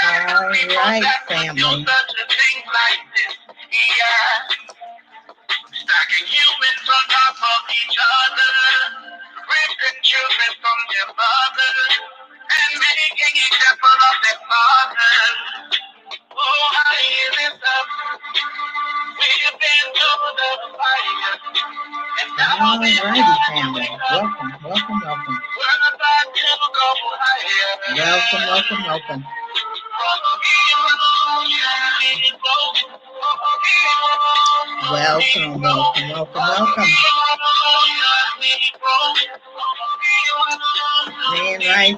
All right, family. Stacking humans on top of each other, ripping children from their mothers, and making example of their fathers. Oh, how is this up? We've been through the fire, and now alrighty, family. Welcome, welcome, welcome. We're about to go higher. Welcome, welcome, welcome. Welcome, welcome, welcome, welcome. Grand Rising.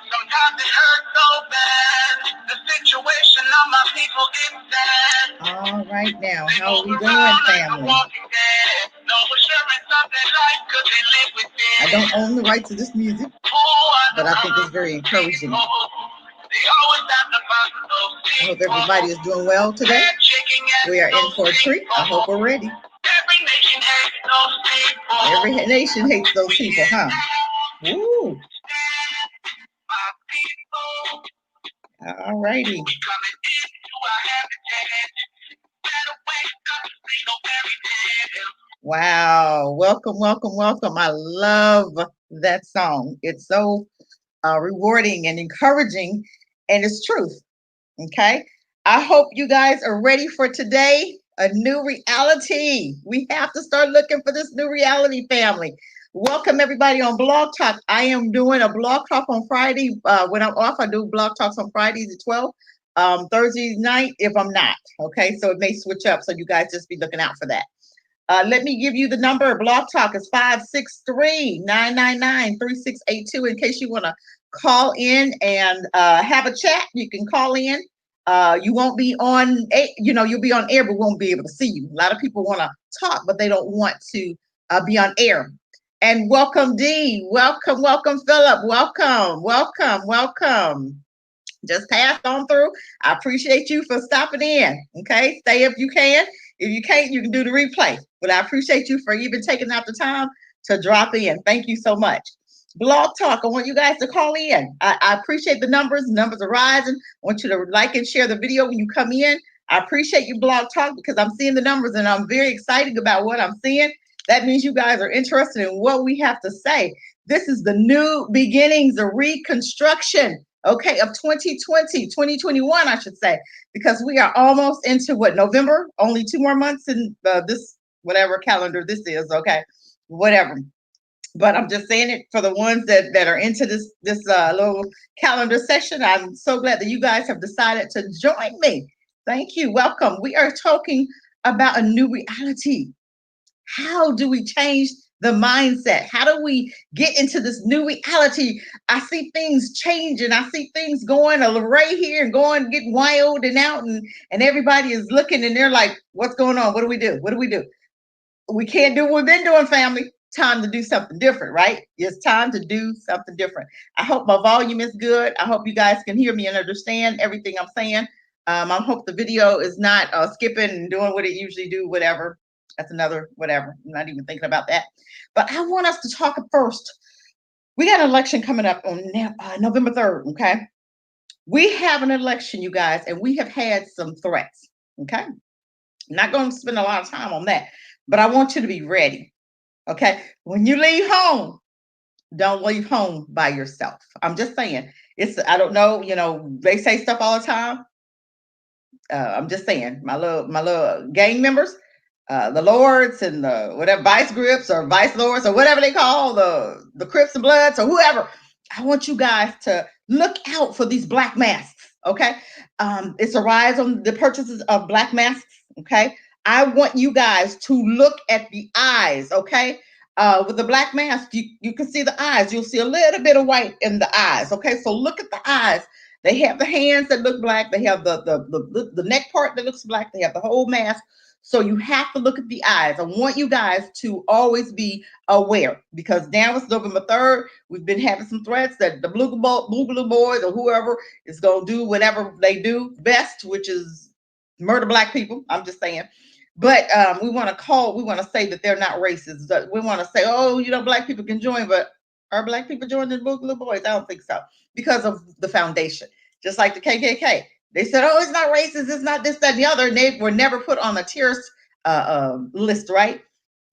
Sometimes it hurts so bad. The situation of my people is sad. All right now, how are we doing, family? I don't own the rights to this music, but I think it's very encouraging. I hope everybody is doing well today. We are in for a treat. I hope we're ready. Every nation hates those people, huh? Woo. All righty. Wow. Welcome, welcome, welcome. I love that song. It's so rewarding and encouraging, and it's truth. Okay. I hope you guys are ready for today. A new reality. We have to start looking for this new reality, family. Welcome everybody on Blog Talk. I am doing a Blog Talk on Friday. When I'm off, I do Blog Talks on Fridays at 12. Thursday night if I'm not. Okay, so it may switch up. So you guys just be looking out for that. Let me give you the number. Blog Talk is 563-999-3682. In case you want to call in and have a chat, you can call in. You won't be on, you'll be on air, but won't be able to see you. A lot of people want to talk, but they don't want to be on air. And welcome, Dee. Welcome, welcome, Philip. Welcome, welcome, welcome. Just pass on through. I appreciate you for stopping in. Okay, stay if you can. If you can't, you can do the replay. But I appreciate you for even taking out the time to drop in. Thank you so much. Blog Talk, I want you guys to call in. I appreciate the numbers. The numbers are rising. I want you to like and share the video when you come in. I appreciate you, Blog Talk, because I'm seeing the numbers and I'm very excited about what I'm seeing. That means you guys are interested in what we have to say. This is the new beginnings, the reconstruction, okay, of 2021, I should say, because we are almost into November, only 2 more months in this, whatever calendar this is, okay, whatever. But I'm just saying it for the ones that are into this little calendar session. I'm so glad that you guys have decided to join me. Thank you. Welcome. We are talking about a new reality. How do we change the mindset? How do we get into this new reality? I see things changing. I see things going right here and going, getting wild and out, and everybody is looking and they're like, what's going on? What do we do? What do we do? We can't do what we've been doing, family. Time to do something different, right? It's time to do something different. I hope my volume is good. I hope you guys can hear me and understand everything I'm saying. I hope the video is not skipping and doing what it usually do, whatever. That's another whatever. I'm not even thinking about that. But I want us to talk first. We got an election coming up on November 3rd, okay? We have an election, you guys, and we have had some threats, okay? I'm not going to spend a lot of time on that, but I want you to be ready, okay? When you leave home, don't leave home by yourself. I'm just saying. I don't know, they say stuff all the time. I'm just saying, my little gang members, the lords and the whatever vice grips or vice lords or whatever they call the Crips and Bloods or whoever. I want you guys to look out for these black masks. Okay, it's a rise on the purchases of black masks. Okay, I want you guys to look at the eyes. Okay, with the black mask, you can see the eyes. You'll see a little bit of white in the eyes. Okay, so look at the eyes. They have the hands that look black. They have the neck part that looks black. They have the whole mask. So you have to look at the eyes. I want you guys to always be aware because now it's November 3rd. We've been having some threats that the Blue Boys or whoever is going to do whatever they do best, which is murder black people. I'm just saying. But we want to say that they're not racist. We want to say, black people can join, but Are black people joining the Boogaloo Boys? I don't think so, because of the foundation. Just like the KKK, they said, "Oh, it's not racist. It's not this, that, and the other." And they were never put on a terrorist list, right?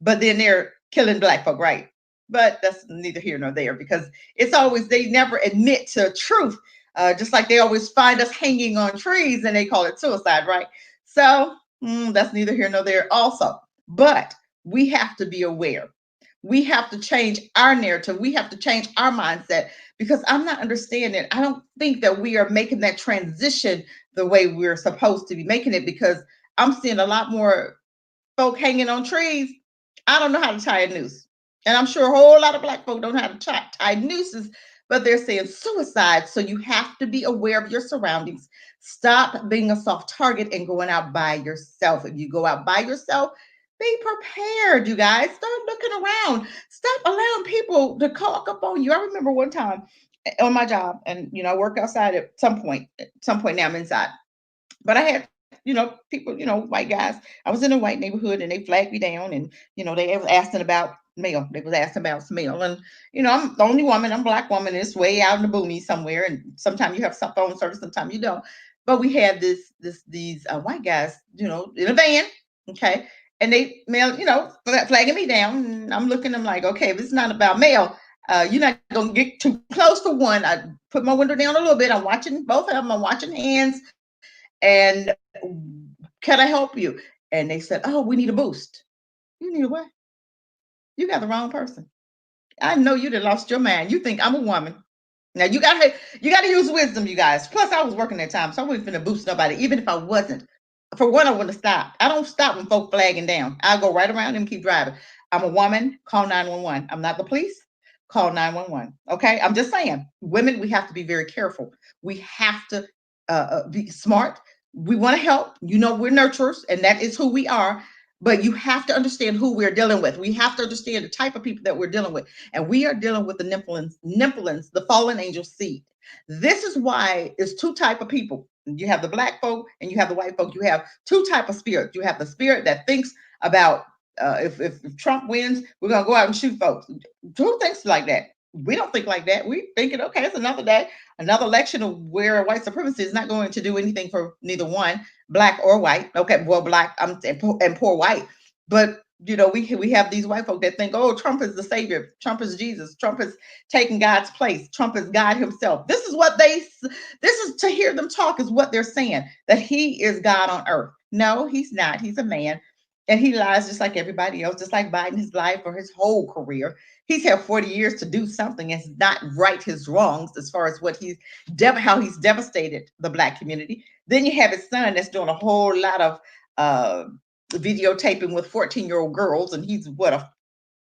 But then they're killing black folk, right? But that's neither here nor there, because it's always, they never admit to truth. Just like they always find us hanging on trees and they call it suicide, right? So that's neither here nor there also. But we have to be aware. We have to change our narrative. We have to change our mindset, because I'm not understanding. I don't think that we are making that transition the way we're supposed to be making it, because I'm seeing a lot more folk hanging on trees. I don't know how to tie a noose. And I'm sure a whole lot of black folk don't know how to tie nooses, but they're saying suicide. So you have to be aware of your surroundings. Stop being a soft target and going out by yourself. If you go out by yourself, be prepared, you guys. Start looking around. Stop allowing people to talk up on you. I remember one time on my job, and I work outside at some point. At some point now I'm inside. But I had, people, white guys. I was in a white neighborhood and they flagged me down, and they was asking about mail. They was asking about some mail. And I'm the only woman, I'm a black woman, it's way out in the boonies somewhere. And sometimes you have some phone service, sometimes you don't. But we had these white guys, in a van, okay, and they mail, flagging me down. And I'm looking, I'm like, okay, if it's not about mail, you're not gonna get too close for one. I put my window down a little bit. I'm watching both of them. I'm watching hands. And can I help you? And they said, "Oh, we need a boost." You need a what? You got the wrong person. I know you done lost your mind. You think I'm a woman. Now you gotta use wisdom, you guys. Plus, I was working that time, so I wasn't finna boost nobody, even if I wasn't. For one, I wouldn't have stopped. I don't stop when folk flagging down. I'll go right around them and keep driving. I'm a woman, call 911. I'm not the police, call 911. Okay? I'm just saying, women, we have to be very careful. We have to be smart. We want to help. We're nurturers, and that is who we are. But you have to understand who we're dealing with. We have to understand the type of people that we're dealing with. And we are dealing with the Nymphalians, the fallen angel seed. This is why it's two type of people. You have the black folk and you have the white folk. You have two type of spirits. You have the spirit that thinks about if Trump wins, we're gonna go out and shoot folks. Who thinks like that? We don't think like that. We thinking, okay, it's another day, another election of where white supremacy is not going to do anything for neither one, black or white. Okay, well, black and poor white. But we have these white folk that think, oh, Trump is the savior, Trump is Jesus, Trump is taking God's place, Trump is God himself. This is what this is, to hear them talk, is what they're saying, that he is God on earth. No, he's not. He's a man. And he lies just like everybody else, just like Biden, his life or his whole career. He's had 40 years to do something and not right his wrongs as far as how he's devastated the black community. Then you have his son that's doing a whole lot of videotaping with 14-year-old girls, and he's what, a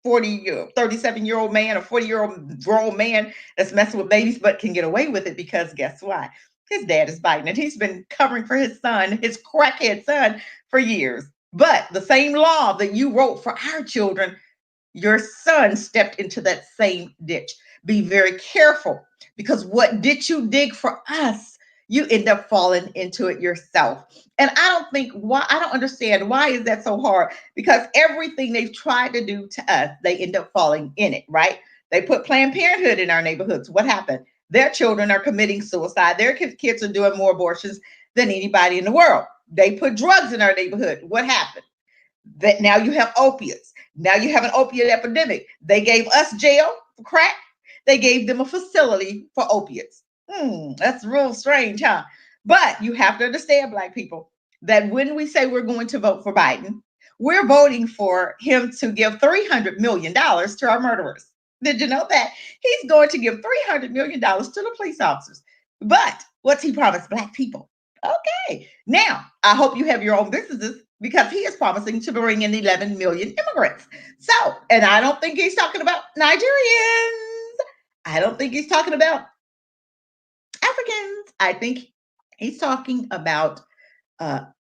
37-year-old man, a 40-year-old grown man that's messing with babies, but can get away with it because guess why? His dad is Biden, and he's been covering for his son, his crackhead son, for years. But the same law that you wrote for our children, your son stepped into that same ditch. Be very careful, because what ditch you dig for us, you end up falling into it yourself. And I don't understand why is that so hard, because everything they've tried to do to us, they end up falling in it, right? They put Planned Parenthood in our neighborhoods. What happened? Their children are committing suicide. Their kids are doing more abortions than anybody in the world. They put drugs in our neighborhood. What happened? That now you have opiates. Now you have an opiate epidemic. They gave us jail for crack. They gave them a facility for opiates. That's real strange, huh? But you have to understand, black people, that when we say we're going to vote for Biden, we're voting for him to give $300 million to our murderers. Did you know that? He's going to give $300 million to the police officers. But what's he promised black people? Okay. Now, I hope you have your own businesses, because he is promising to bring in 11 million immigrants. So, and I don't think he's talking about Nigerians. I don't think he's talking about Africans. I think he's talking about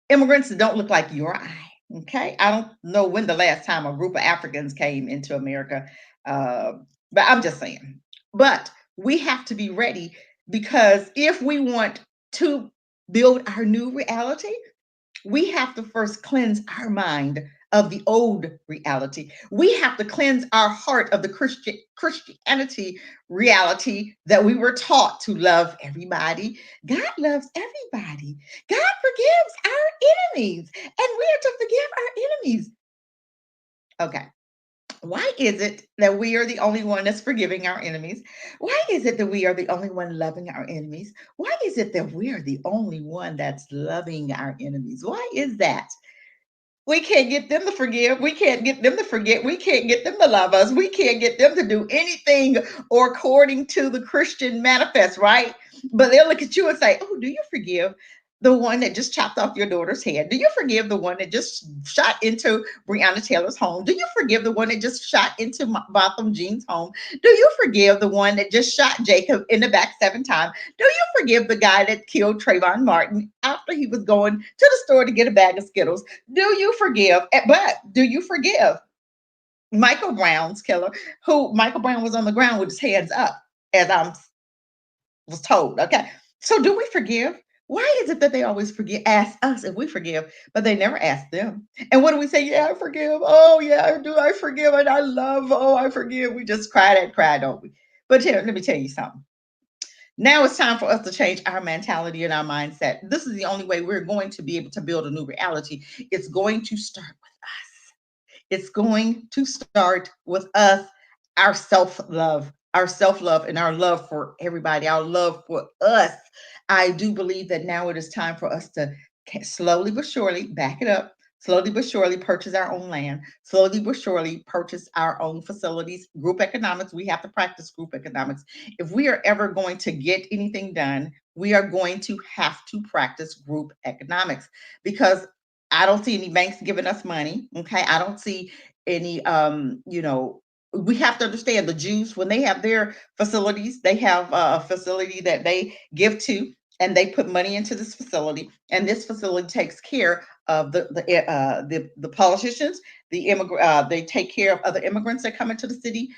immigrants that don't look like you or I. Okay. I don't know when the last time a group of Africans came into America, but I'm just saying. But we have to be ready, because if we want to build our new reality, we have to first cleanse our mind of the old reality. We have to cleanse our heart of the Christianity reality that we were taught to love everybody. God loves everybody. God forgives our enemies, and we are to forgive our enemies. Okay. Why is it that we are the only one that's forgiving our enemies? Why is it that we are the only one loving our enemies? Why is it that we are the only one that's loving our enemies? Why is that? We can't get them to forgive. We can't get them to forget. We can't get them to love us. We can't get them to do anything or according to the Christian manifest, right? But they'll look at you and say, "Oh, do you forgive the one that just chopped off your daughter's head? Do you forgive the one that just shot into Breonna Taylor's home? Do you forgive the one that just shot into Botham Jean's home? Do you forgive the one that just shot Jacob in the back 7 times? Do you forgive the guy that killed Trayvon Martin after he was going to the store to get a bag of Skittles? Do you forgive? But do you forgive Michael Brown's killer, who Michael Brown was on the ground with his hands up, as I was told? Okay. So do we forgive? Why is it that they always forgive, ask us if we forgive, but they never ask them? And what do we say? Yeah, I forgive. Oh, yeah, I do. I forgive. And I love. Oh, I forgive. We just cry that cry, don't we? But here, let me tell you something. Now it's time for us to change our mentality and our mindset. This is the only way we're going to be able to build a new reality. It's going to start with us. It's going to start with us, our self love, and our love for everybody, our love for us. I do believe that now it is time for us to slowly but surely back it up. Slowly but surely purchase our own land. Slowly but surely purchase our own facilities. Group economics, we have to practice group economics. If we are ever going to get anything done, we are going to have to practice group economics because I don't see any banks giving us money. Okay. I don't see any we have to understand the Jews when they have their facilities, they have a facility that they give to, and they put money into this facility, and this facility takes care of the politicians, they take care of other immigrants that come into the city.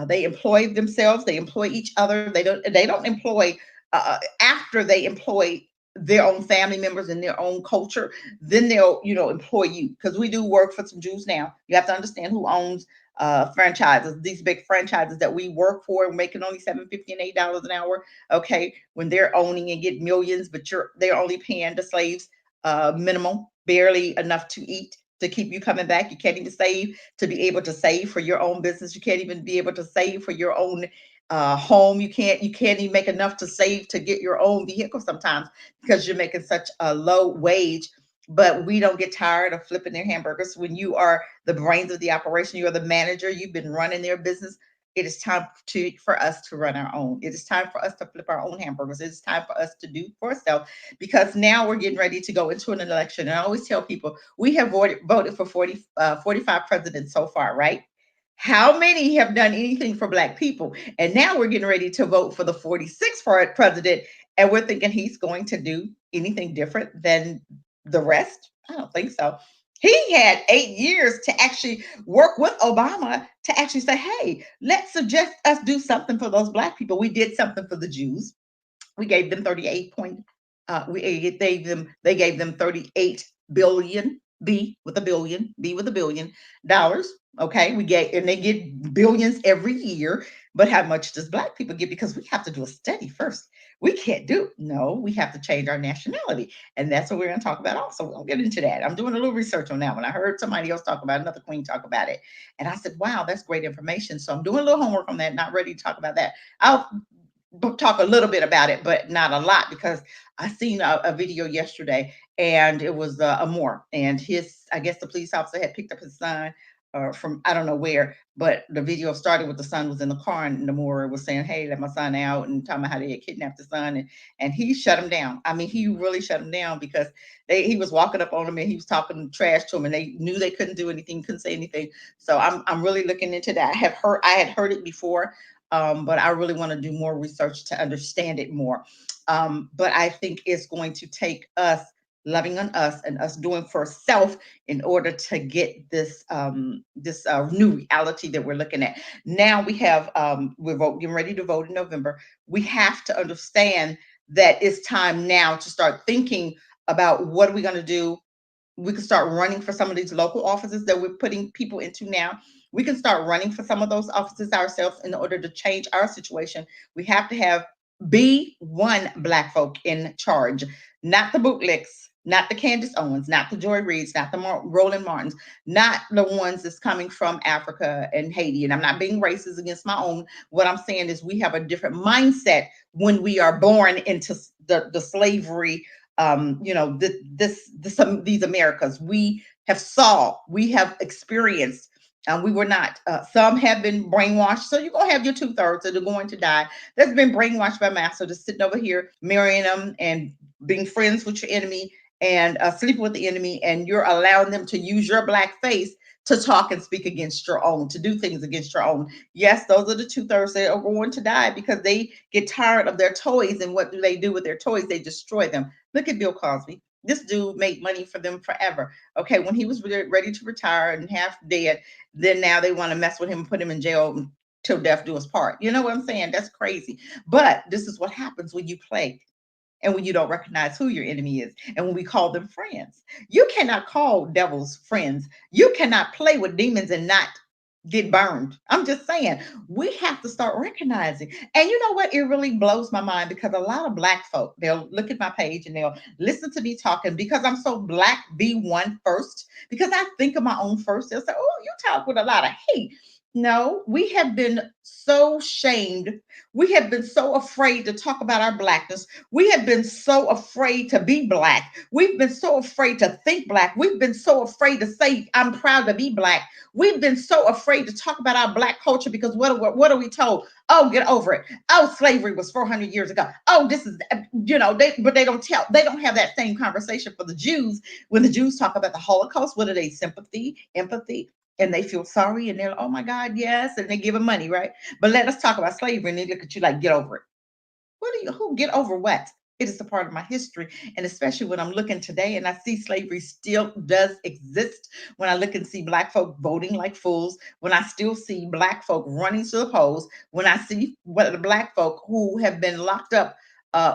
They employ themselves, they employ each other. They don't employ after they employ their own family members and their own culture, then they'll employ you, because we do work for some Jews now. You have to understand who owns franchises, these big franchises that we work for, making only $7.50 and $8 an hour. Okay, when they're owning and get millions, but they're only paying the slaves minimum, barely enough to eat to keep you coming back. You can't even save to be able to save for your own business. You can't even be able to save for your own home. You can't even make enough to save to get your own vehicle sometimes, because you're making such a low wage. But we don't get tired of flipping their hamburgers. When you are the brains of the operation, you're the manager, you've been running their business. It is time for us to run our own. It is time for us to flip our own hamburgers. It is time for us to do for ourselves, because now we're getting ready to go into an election. And I always tell people, we have voted for 45 presidents so far, right? How many have done anything for Black people? And now we're getting ready to vote for the 46th president, and we're thinking he's going to do anything different than the rest? I don't think so. He had 8 years to actually work with Obama to actually say, hey, let's suggest us do something for those Black people. We did something for the Jews. We gave them 38 point, they gave them 38 billion, B with a billion, B with a billion dollars. Okay, we get, and they get billions every year. But how much does Black people get? Because we have to do a study first. We can't do, no, we have to change our nationality. And that's what we're going to talk about also. We'll get into that. I'm doing a little research on that one. I heard somebody else talk about, another queen talk about it. And I said, wow, that's great information. So I'm doing a little homework on that, not ready to talk about that. I'll talk a little bit about it, but not a lot, because I seen a video yesterday, and it was a Moore, and I guess the police officer had picked up his son from I don't know where, but the video started with the son was in the car, and the Moore was saying, "Hey, let my son out," and talking about how they had kidnapped the son, and he shut him down. I mean, he really shut him down, because he was walking up on him and he was talking trash to him, and they knew they couldn't do anything, couldn't say anything. So I'm really looking into that. I had heard it before, but I really want to do more research to understand it more. But I think it's going to take us loving on us and us doing for self in order to get this new reality that we're looking at. Now we have getting ready to vote in November. We have to understand that it's time now to start thinking about what are we going to do We can start running for some of these local offices that we're putting people into now. We can start running for some of those offices ourselves in order to change our situation. We have to have be one black folk in charge, not the bootlicks, not the Candace Owens, not the Joy Reids, not the Roland Martins, not the ones that's coming from Africa and Haiti. And I'm not being racist against my own. What I'm saying is we have a different mindset when we are born into the slavery, these Americas. We have experienced, we were not, some have been brainwashed. So you're going to have your 2/3 that are going to die. That's been brainwashed by master, just sitting over here, marrying them and being friends with your enemy and sleeping with the enemy. And you're allowing them to use your black face to talk and speak against your own, to do things against your own. Yes, those are the 2/3 that are going to die because they get tired of their toys. And what do they do with their toys? They destroy them. Look at Bill Cosby. This dude made money for them forever. Okay, when he was ready to retire and half dead, then now they want to mess with him and put him in jail till death do us part. You know what I'm saying? That's crazy. But this is what happens when you play and when you don't recognize who your enemy is and when we call them friends. You cannot call devils friends. You cannot play with demons and not get burned. I'm just saying, we have to start recognizing. And you know what? It really blows my mind because a lot of black folk, they'll look at my page and they'll listen to me talking because I'm so black B1 first, because I think of my own first. They'll say, oh, you talk with a lot of hate. No, we have been so shamed. We have been so afraid to talk about our blackness. We have been so afraid to be black. We've been so afraid to think black. We've been so afraid to say, I'm proud to be black. We've been so afraid to talk about our black culture because what are we told? Oh, get over it. Oh, slavery was 400 years ago. Oh, this is, but they don't have that same conversation for the Jews. When the Jews talk about the Holocaust, what are they? Sympathy, empathy, and they feel sorry and they're like, oh my God, yes. And they give them money, right? But let us talk about slavery and they look at you like, get over it. Who get over what? It is a part of my history. And especially when I'm looking today and I see slavery still does exist, when I look and see black folk voting like fools, when I still see black folk running to the polls, when I see what the black folk who have been locked up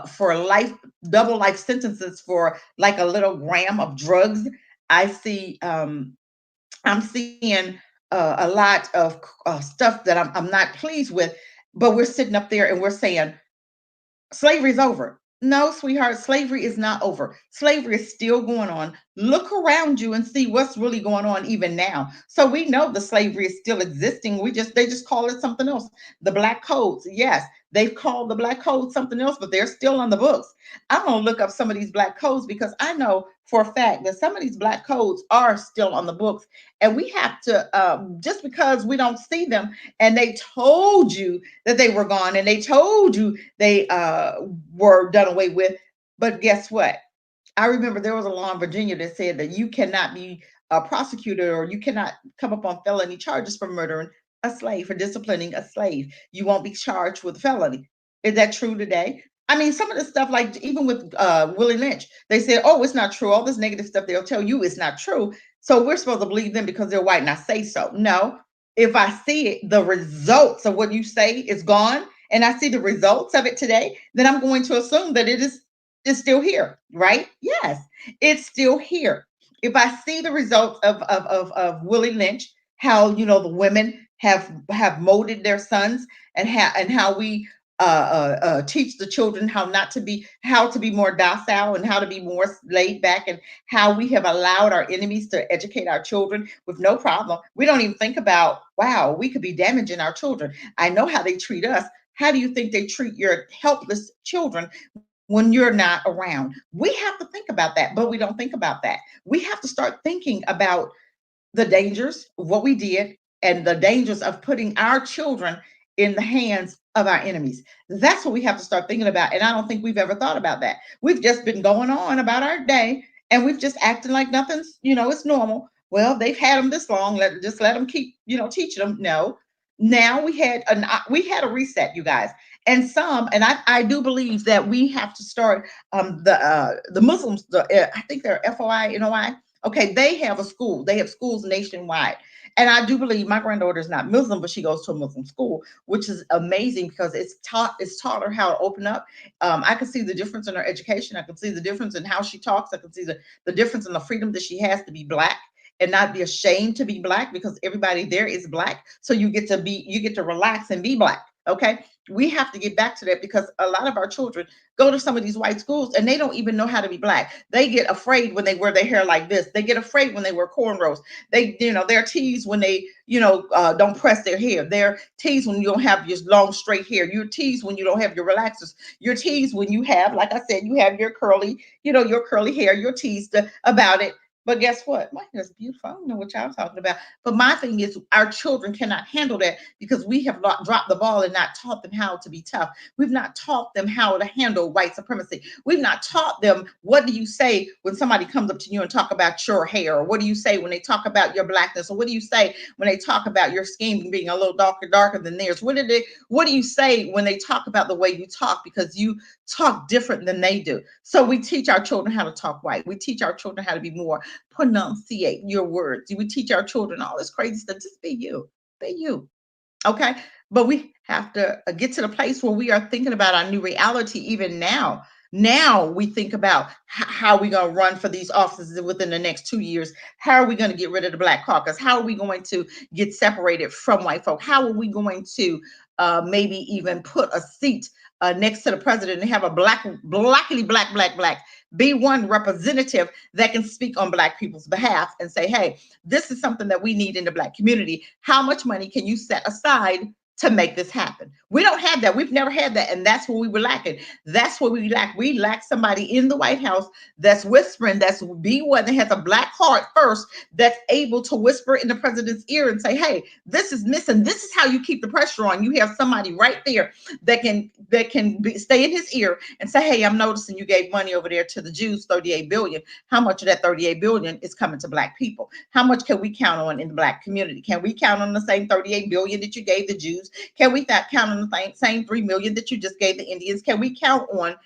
for life, double life sentences for like a little gram of drugs. I see, I'm seeing a lot of stuff that I'm not pleased with, but we're sitting up there and we're saying, slavery's over. No, sweetheart, slavery is not over. Slavery is still going on. Look around you and see what's really going on even now. So we know the slavery is still existing. They just call it something else. The black codes, yes, they've called the black code something else, but they're still on the books. I'm gonna look up some of these black codes because I know for a fact that some of these black codes are still on the books, and we have to just because we don't see them and they told you that they were gone and they told you they were done away with. But guess what? I remember there was a law in Virginia that said that you cannot be prosecuted or you cannot come up on felony charges for murdering a slave, for disciplining a slave. You won't be charged with felony. Is that true today? I mean, some of the stuff, like even with Willie Lynch, they said, oh, it's not true. All this negative stuff they'll tell you is not true. So we're supposed to believe them because they're white and I say so. No, if I see it, the results of what you say is gone, and I see the results of it today, then I'm going to assume that it's still here, right? Yes, it's still here. If I see the results of Willie Lynch, how the women have molded their sons, and how we teach the children how to be more docile and how to be more laid back, and how we have allowed our enemies to educate our children with no problem. We don't even think about, wow, we could be damaging our children. I know how they treat us. How do you think they treat your helpless children when you're not around? We have to think about that, but we don't think about that. We have to start thinking about the dangers of what we did and the dangers of putting our children in the hands of our enemies. That's what we have to start thinking about. And I don't think we've ever thought about that. We've just been going on about our day and we've just acting like nothing's, it's normal. Well, they've had them this long. Let them keep, teaching them. No. Now we had a reset, you guys. And I do believe that we have to start the Muslims, I think they're FOI, NOI. Okay, they have a school. They have schools nationwide. And I do believe my granddaughter is not Muslim, but she goes to a Muslim school, which is amazing because it's taught her how to open up. I can see the difference in her education. I can see the difference in how she talks. I can see the difference in the freedom that she has to be Black and not be ashamed to be Black, because everybody there is Black. So you get to relax and be Black. Okay. We have to get back to that, because a lot of our children go to some of these white schools and they don't even know how to be Black. They get afraid when they wear their hair like this. They get afraid when they wear cornrows. They're teased when they, don't press their hair. They're teased when you don't have your long straight hair. You're teased when you don't have your relaxers. You're teased when you have, like I said, you have your curly hair. You're teased about it. But guess what? My hair is beautiful. I don't know what y'all talking about. But my thing is, our children cannot handle that because we have not dropped the ball and not taught them how to be tough. We've not taught them how to handle white supremacy. We've not taught them, what do you say when somebody comes up to you and talk about your hair? Or what do you say when they talk about your Blackness? Or what do you say when they talk about your skin being a little darker than theirs? What do you say when they talk about the way you talk, because you talk different than they do? So we teach our children how to talk white. We teach our children how to be more pronunciate your words. We teach our children all this crazy stuff. Just be you. Be you. Okay. But we have to get to the place where we are thinking about our new reality even now. Now we think about how we're going to run for these offices within the next 2 years. How are we going to get rid of the Black caucus? How are we going to get separated from white folk? How are we going to maybe even put a seat next to the president and have a black be one representative that can speak on Black people's behalf and say, hey, this is something that we need in the Black community. How much money can you set aside to make this happen? We don't have that. We've never had that. And that's what we were lacking. That's what we lack. We lack somebody in the White House that's whispering, that's be one that has a Black heart first, that's able to whisper in the president's ear and say, hey, this is missing. This is how you keep the pressure on. You have somebody right there that can stay in his ear and say, hey, I'm noticing you gave money over there to the Jews, 38 billion. How much of that 38 billion is coming to Black people? How much can we count on in the Black community? Can we count on the same 38 billion that you gave the Jews? Can we count on the same 3 million that you just gave the Indians? Can we count on,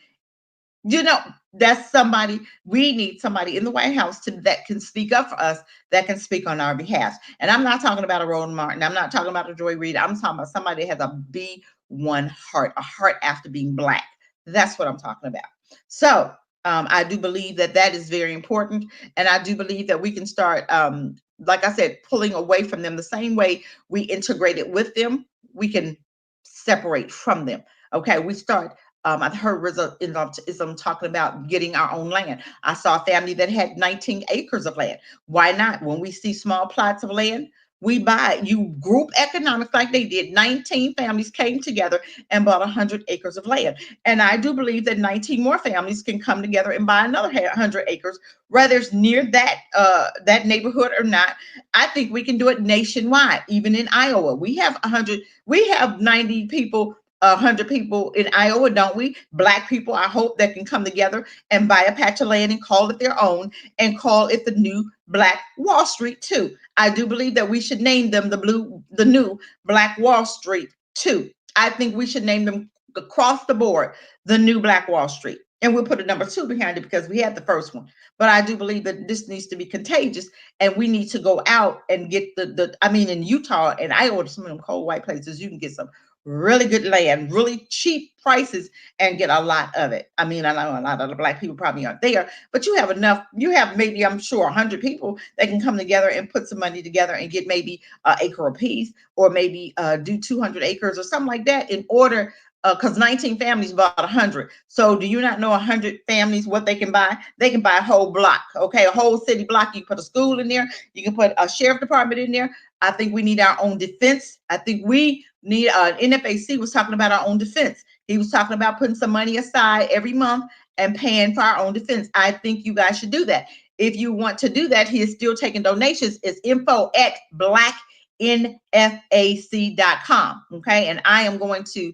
that's somebody, we need somebody in the White House that can speak up for us, that can speak on our behalf. And I'm not talking about a Roland Martin. I'm not talking about a Joy Reid. I'm talking about somebody that has a B1 heart, a heart after being Black. That's what I'm talking about. So I do believe that is very important. And I do believe that we can start, like I said, pulling away from them the same way we integrated with them. We can separate from them. Okay, we start. I've heard Islam talking about getting our own land. I saw a family that had 19 acres of land. Why not? When we see small plots of land, we buy. You group economics like they did. 19 families came together and bought 100 acres of land. And I do believe that 19 more families can come together and buy another 100 acres, whether it's near that neighborhood or not. I think we can do it nationwide. Even in Iowa, we have 90 people, 100 people in Iowa, don't we? Black people, I hope, that can come together and buy a patch of land and call it their own and call it the new Black Wall Street too. I do believe that we should name them the new Black Wall Street too. I think we should name them across the board the new Black Wall Street. And we'll put a number 2 behind it because we had the first one. But I do believe that this needs to be contagious, and we need to go out and get in Utah and Iowa, some of them cold white places, you can get some really good land, really cheap prices, and get a lot of it. I know a lot of the Black people probably aren't there, but you have enough. You have maybe, I'm sure, 100 people that can come together and put some money together and get maybe an acre apiece, or maybe do 200 acres or something like that, in order, because 19 families bought 100. So do you not know 100 families what they can buy? They can buy a whole block, okay, a whole city block. You can put a school in there. You can put a sheriff department in there. I think we need our own defense. I think we need, NFAC was talking about our own defense. He was talking about putting some money aside every month and paying for our own defense. I think you guys should do that. If you want to do that, he is still taking donations. It's info@blacknfac.com. Okay. And I am going to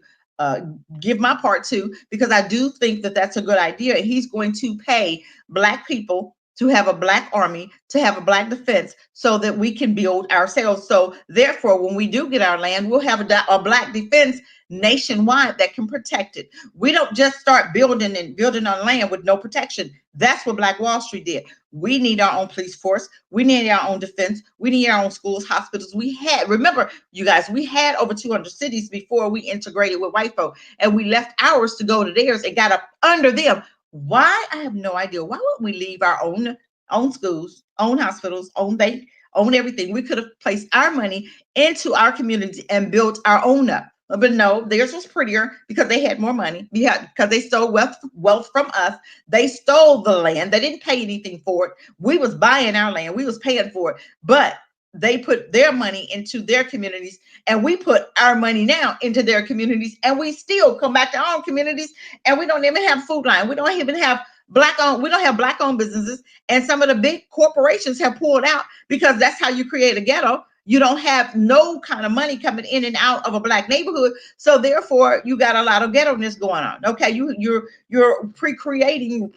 give my part too, because I do think that that's a good idea. He's going to pay Black people to have a Black army, to have a Black defense, so that we can build ourselves. So therefore, when we do get our land, we'll have a Black defense nationwide that can protect it. We don't just start building and building on land with no protection. That's what Black Wall Street did. We need our own police force. We need our own defense. We need our own schools, hospitals. We had, remember, you guys, we had over 200 cities before we integrated with white folk, and we left ours to go to theirs and got up under them. Why? I have no idea. Why would we leave our own schools, own hospitals, own bank, own everything? We could have placed our money into our community and built our own up. But no, theirs was prettier because they had more money. Because they stole wealth from us. They stole the land. They didn't pay anything for it. We was buying our land. We was paying for it. But they put their money into their communities, and we put our money now into their communities, and we still come back to our own communities, and we don't even have food line. We don't even have black owned. We don't have black owned businesses, and some of the big corporations have pulled out because that's how you create a ghetto. You don't have no kind of money coming in and out of a black neighborhood, so therefore you got a lot of ghetto-ness going on. Okay, you're procreating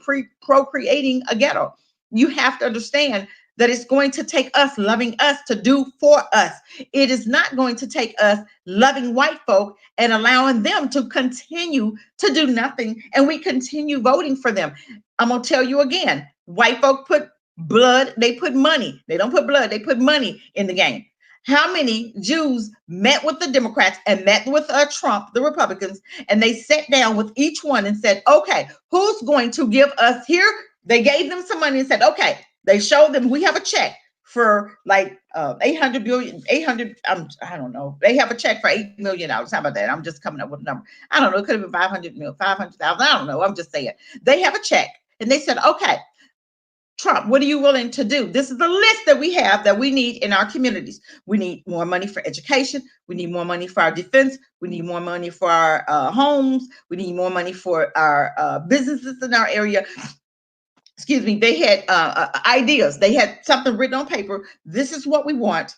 a ghetto. You have to understand that it's going to take us loving us to do for us. It is not going to take us loving white folk and allowing them to continue to do nothing, and we continue voting for them. I'm gonna tell you again, white folk put blood, they put money. They don't put blood, they put money in the game. How many Jews met with the Democrats and met with Trump, the Republicans, and they sat down with each one and said, okay, who's going to give us here? They gave them some money and said, okay, they showed them, we have a check for like 800 billion, 800, I don't know. They have a check for $8 million. How about that? I'm just coming up with a number. I don't know. It could have been 500 million, 500,000. I don't know. I'm just saying. They have a check and they said, okay, Trump, what are you willing to do? This is the list that we have that we need in our communities. We need more money for education. We need more money for our defense. We need more money for our homes. We need more money for our businesses in our area. Excuse me. They had ideas. They had something written on paper. This is what we want.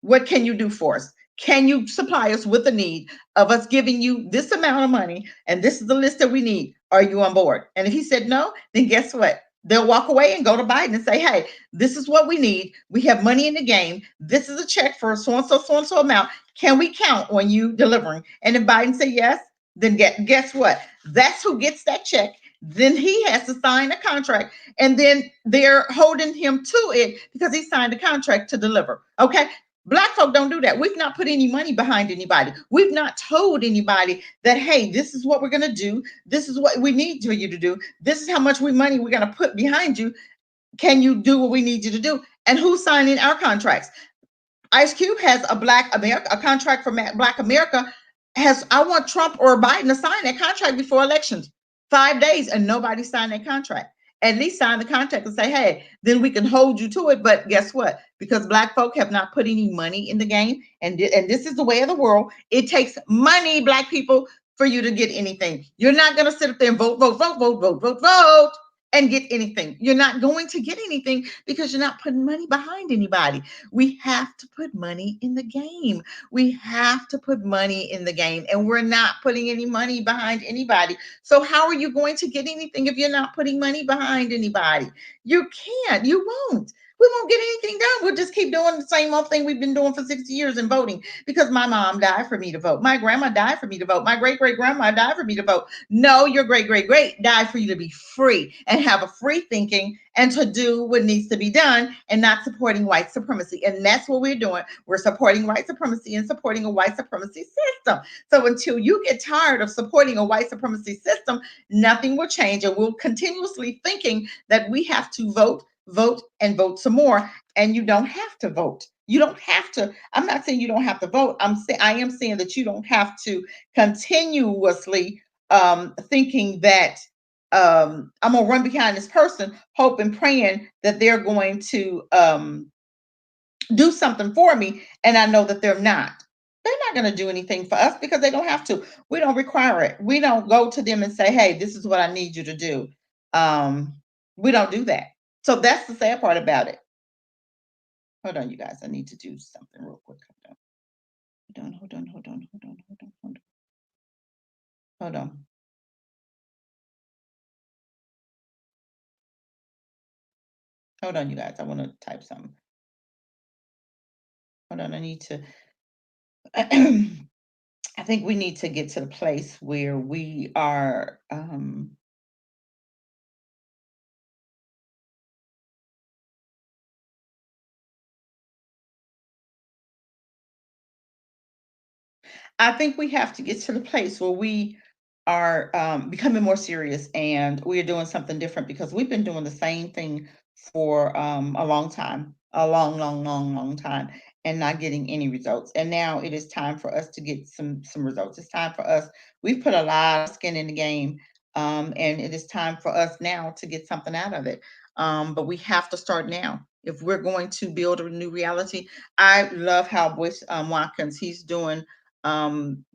What can you do for us? Can you supply us with the need of us giving you this amount of money? And this is the list that we need. Are you on board? And if he said no, then guess what? They'll walk away and go to Biden and say, hey, this is what we need. We have money in the game. This is a check for so and so amount. Can we count on you delivering? And if Biden say yes, then guess what? That's who gets that check. Then he has to sign a contract, and then they're holding him to it because he signed a contract to deliver. Okay. Black folk don't do that. We've not put any money behind anybody. We've not told anybody that, hey, this is what we're going to do. This is what we need for you to do. This is how much money we're going to put behind you. Can you do what we need you to do? And who's signing our contracts? Ice Cube has a contract for Black America. I want Trump or Biden to sign that contract before elections. 5 days and nobody signed that contract. At least sign the contract and say, hey, then we can hold you to it. But guess what? Because Black folk have not put any money in the game, and this is the way of the world. It takes money, Black people, for you to get anything. You're not going to sit up there and vote, and get anything. You're not going to get anything because you're not putting money behind anybody. We have to put money in the game. We have to put money in the game, and we're not putting any money behind anybody. So how are you going to get anything if you're not putting money behind anybody? You can't. You won't. We won't get anything done. We'll just keep doing the same old thing we've been doing for 60 years in voting, because my mom died for me to vote. My grandma died for me to vote. My great great grandma died for me to vote. No, your great great great died for you to be free and have a free thinking and to do what needs to be done, and not supporting white supremacy. And that's what we're doing. We're supporting white supremacy and supporting a white supremacy system. So until you get tired of supporting a white supremacy system, nothing will change. And we'll continuously thinking that we have to vote, and vote some more. And you don't have to vote. You don't have to. I'm not saying you don't have to vote. I am saying that you don't have to continuously thinking that I'm gonna run behind this person, hoping, praying that they're going to do something for me, and I know that they're not. They're not going to do anything for us because they don't have to. We don't require it. We don't go to them and say, "Hey, this is what I need you to do." We don't do that. So that's the sad part about it. Hold on, you guys. I need to do something real quick. Hold on. Hold on. Hold on, you guys. I want to type something. Hold on. I need to. I think we need to get to the place where we are I think we have to get to the place where we are becoming more serious and we are doing something different because we've been doing the same thing for a long time, a long, long, long, long time, and not getting any results. And now it is time for us to get some results. It's time for us. We've put a lot of skin in the game, and it is time for us now to get something out of it. But we have to start now if we're going to build a new reality. I love how Boyce Watkins he's doing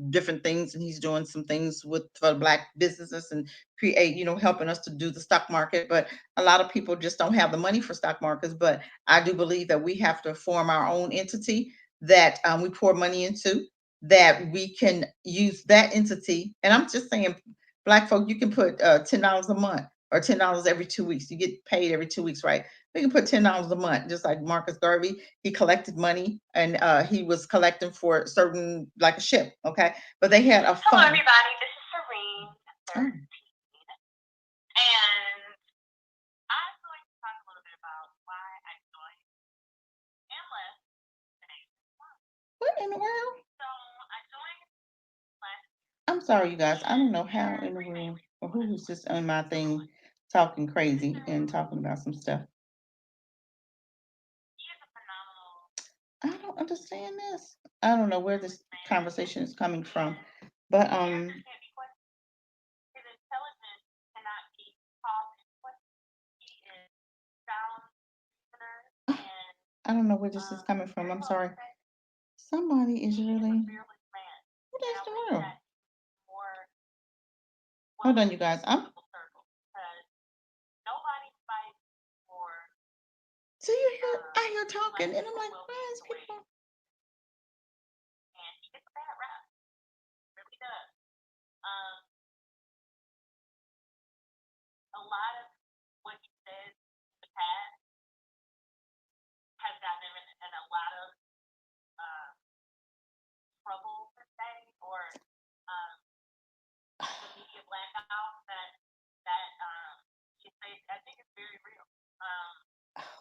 different things, and he's doing some things with for black businesses and create, helping us to do the stock market. But a lot of people just don't have the money for stock markets. But I do believe that we have to form our own entity that we pour money into, that we can use that entity. And I'm just saying, black folk, you can put $10 a month or $10 every 2 weeks. You get paid every 2 weeks, right? We can put $10 a month, just like Marcus Garvey. He collected money, and he was collecting for certain, like a ship. Okay, but they had a fund. Hello, everybody. This is Serene. 13. And I'm going to talk a little bit about why I joined Endless today. What in the world? So I joined last. I'm sorry, you guys. I don't know how in the world or who was just on my thing talking crazy and talking about some stuff. I don't understand this. I don't know where this conversation is coming from, but I don't know where this is coming from. I'm sorry. Somebody is really. What is the world? Hold on, you guys. So you hear I hear talking, and I'm like, why is people?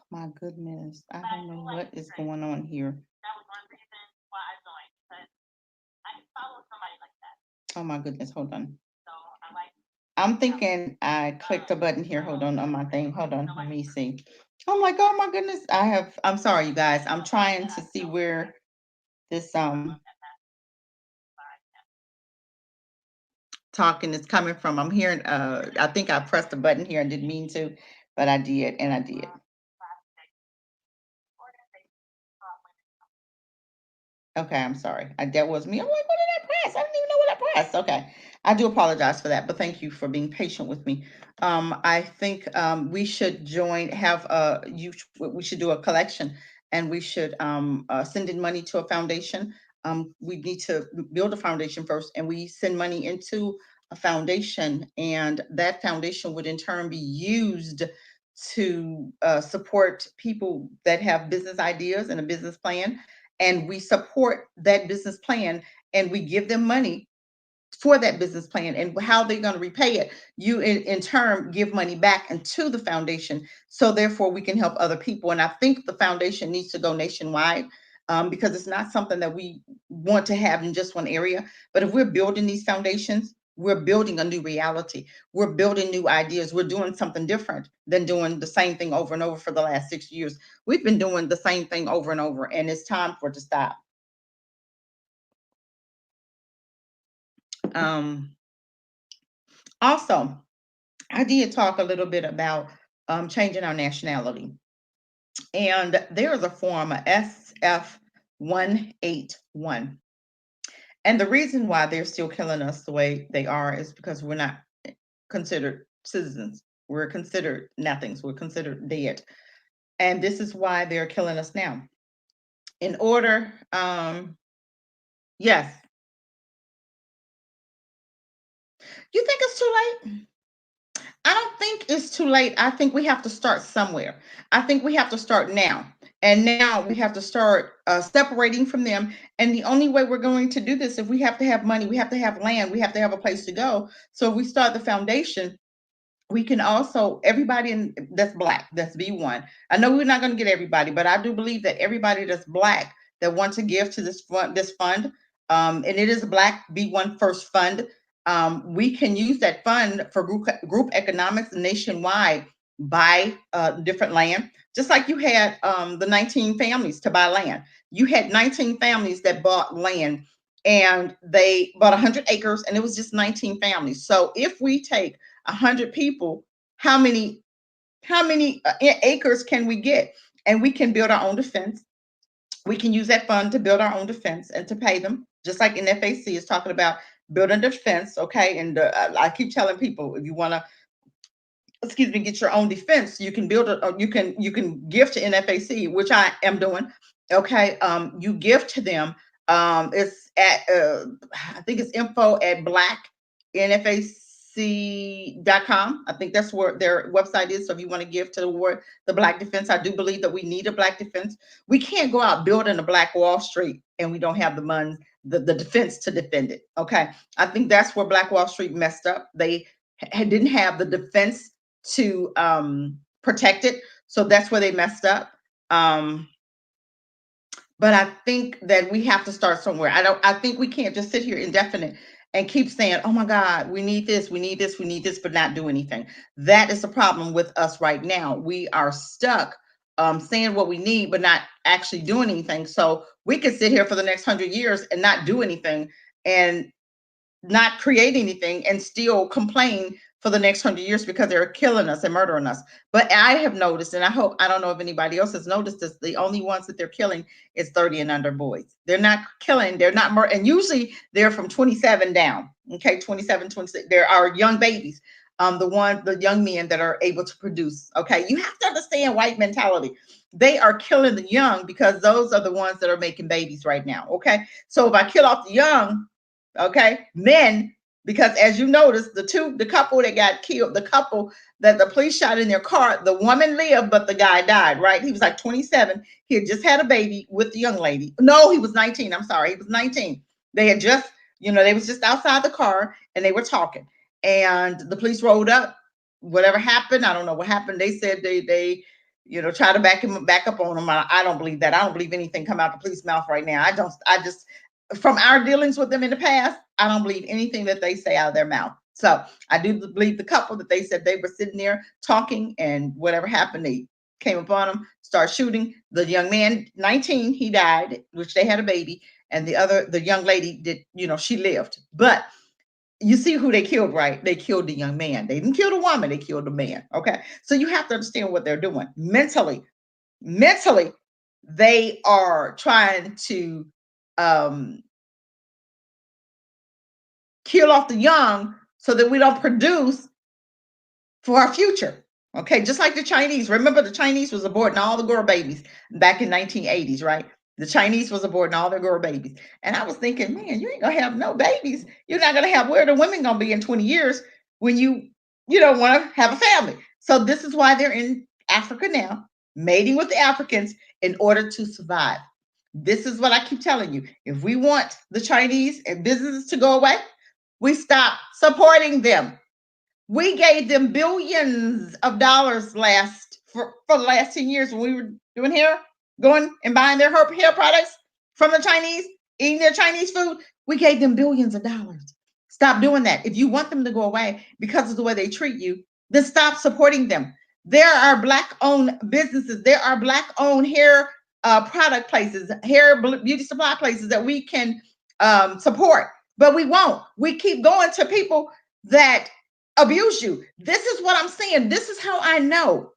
My goodness, I don't know what is going on here. Oh my goodness, hold on. I'm thinking I clicked a button here. Hold on my thing. Hold on, let me see. I'm like, oh my goodness, I'm sorry, you guys. I'm trying to see where this talking is coming from. I'm hearing I think I pressed a button here and didn't mean to, but I did, and I did. Okay, I'm sorry. That was me. I'm like, what did I press? I didn't even know what I pressed. Okay. I do apologize for that, but thank you for being patient with me. I think we should we should do a collection, and we should send in money to a foundation. We need to build a foundation first, and we send money into a foundation, and that foundation would in turn be used to support people that have business ideas and a business plan, and we support that business plan, and we give them money for that business plan, and how they're going to repay it. You in turn give money back into the foundation, so therefore we can help other people. And I think the foundation needs to go nationwide, because it's not something that we want to have in just one area. But if we're building these foundations, we're building a new reality, we're building new ideas, we're doing something different than doing the same thing over and over for the last 6 years. We've been doing the same thing over and over, and it's time for it to stop. Also, I did talk a little bit about changing our nationality. And there is a form, a SF-181. And the reason why they're still killing us the way they are is because we're not considered citizens. We're considered nothings. We're considered dead. And this is why they're killing us now. In order, yes. You think it's too late? I don't think it's too late. I think we have to start somewhere. I think we have to start now. And now we have to start separating from them. And the only way we're going to do this, if we have to have money, we have to have land, we have to have a place to go. So if we start the foundation, we can also, everybody that's black, that's B1. I know we're not going to get everybody, but I do believe that everybody that's black that wants to give to this fund, and it is a Black B1 First Fund. We can use that fund for group economics nationwide, buy different land. Just like you had the 19 families to buy land. You had 19 families that bought land, and they bought 100 acres, and it was just 19 families. So if we take 100 people, how many acres can we get? And we can build our own defense. We can use that fund to build our own defense and to pay them, just like NFAC is talking about building defense. Okay, and I keep telling people, if you want to, excuse me, get your own defense, you can build it. You can give to NFAC, which I am doing. Okay, you give to them. It's at I think it's info at blacknfac.com. I think that's where their website is. So if you want to give to the Black Defense, I do believe that we need a Black defense. We can't go out building a Black Wall Street and we don't have the money, the defense to defend it. Okay, I think that's where Black Wall Street messed up. They didn't have the defense to protect it, so that's where they messed up. But I think that we have to start somewhere. I think we can't just sit here indefinite and keep saying, oh my God, we need this, we need this, we need this, but not do anything. That is the problem with us right now. We are stuck saying what we need, but not actually doing anything. So we could sit here for the next 100 years and not do anything and not create anything and still complain for the next 100 years because they're killing us and murdering us. But I have noticed, and I don't know if anybody else has noticed this, the only ones that they're killing is 30 and under boys. They're not killing, they're not murdering, and usually they're from 27 down. Okay, 27, 26. There are young babies, the young men that are able to produce. Okay, you have to understand white mentality. They are killing the young because those are the ones that are making babies right now. Okay, so if I kill off the young, okay, men, because as you notice, the couple that got killed, the couple that the police shot in their car, the woman lived, but the guy died, right? He was like 27. He had just had a baby with the young lady. No, he was 19. I'm sorry. He was 19. They had just, they was just outside the car and they were talking. And the police rolled up. Whatever happened, I don't know what happened. They said they try to back up on him. I don't believe that. I don't believe anything come out the police mouth right now. I just from our dealings with them in the past, I don't believe anything that they say out of their mouth. So I do believe the couple that they said they were sitting there talking, and whatever happened, they came upon them, start shooting. The young man, 19, he died, which they had a baby, and the young lady did, she lived. But you see who they killed, right? They killed the young man. They didn't kill the woman, they killed the man. Okay. So you have to understand what they're doing. Mentally, they are trying to kill off the young so that we don't produce for our future. Okay, just like the Chinese. Remember, the Chinese was aborting all the girl babies back in 1980s, right? The Chinese was aborting all their girl babies. And I was thinking, man, you ain't gonna have no babies. You're not gonna have, where are the women gonna be in 20 years when you don't want to have a family? So this is why they're in Africa now, mating with the Africans in order to survive. This is what I keep telling you. If we want the Chinese and businesses to go away, we stop supporting them. We gave them billions of dollars for the last 10 years when we were doing hair, going and buying their hair products from the Chinese, eating their Chinese food. We gave them billions of dollars. Stop doing that. If you want them to go away because of the way they treat you, then stop supporting them. There are Black-owned businesses. There are Black-owned hair product places, hair beauty supply places that we can support. But we won't. We keep going to people that abuse you. This is what I'm saying. This is how I know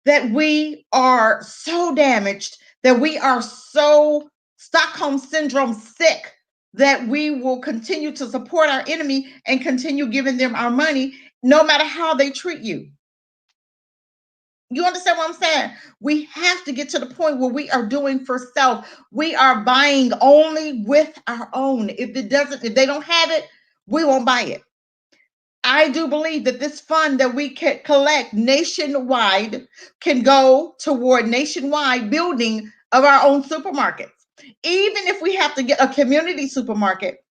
that we are so damaged, that we are so Stockholm syndrome sick, that we will continue to support our enemy and continue giving them our money no matter how they treat you. You understand what I'm saying? We have to get to the point where we are doing for self. We are buying only with our own. If they don't have it, we won't buy it. I do believe that this fund that we can collect nationwide can go toward nationwide building of our own supermarkets. Even if we have to get a community supermarket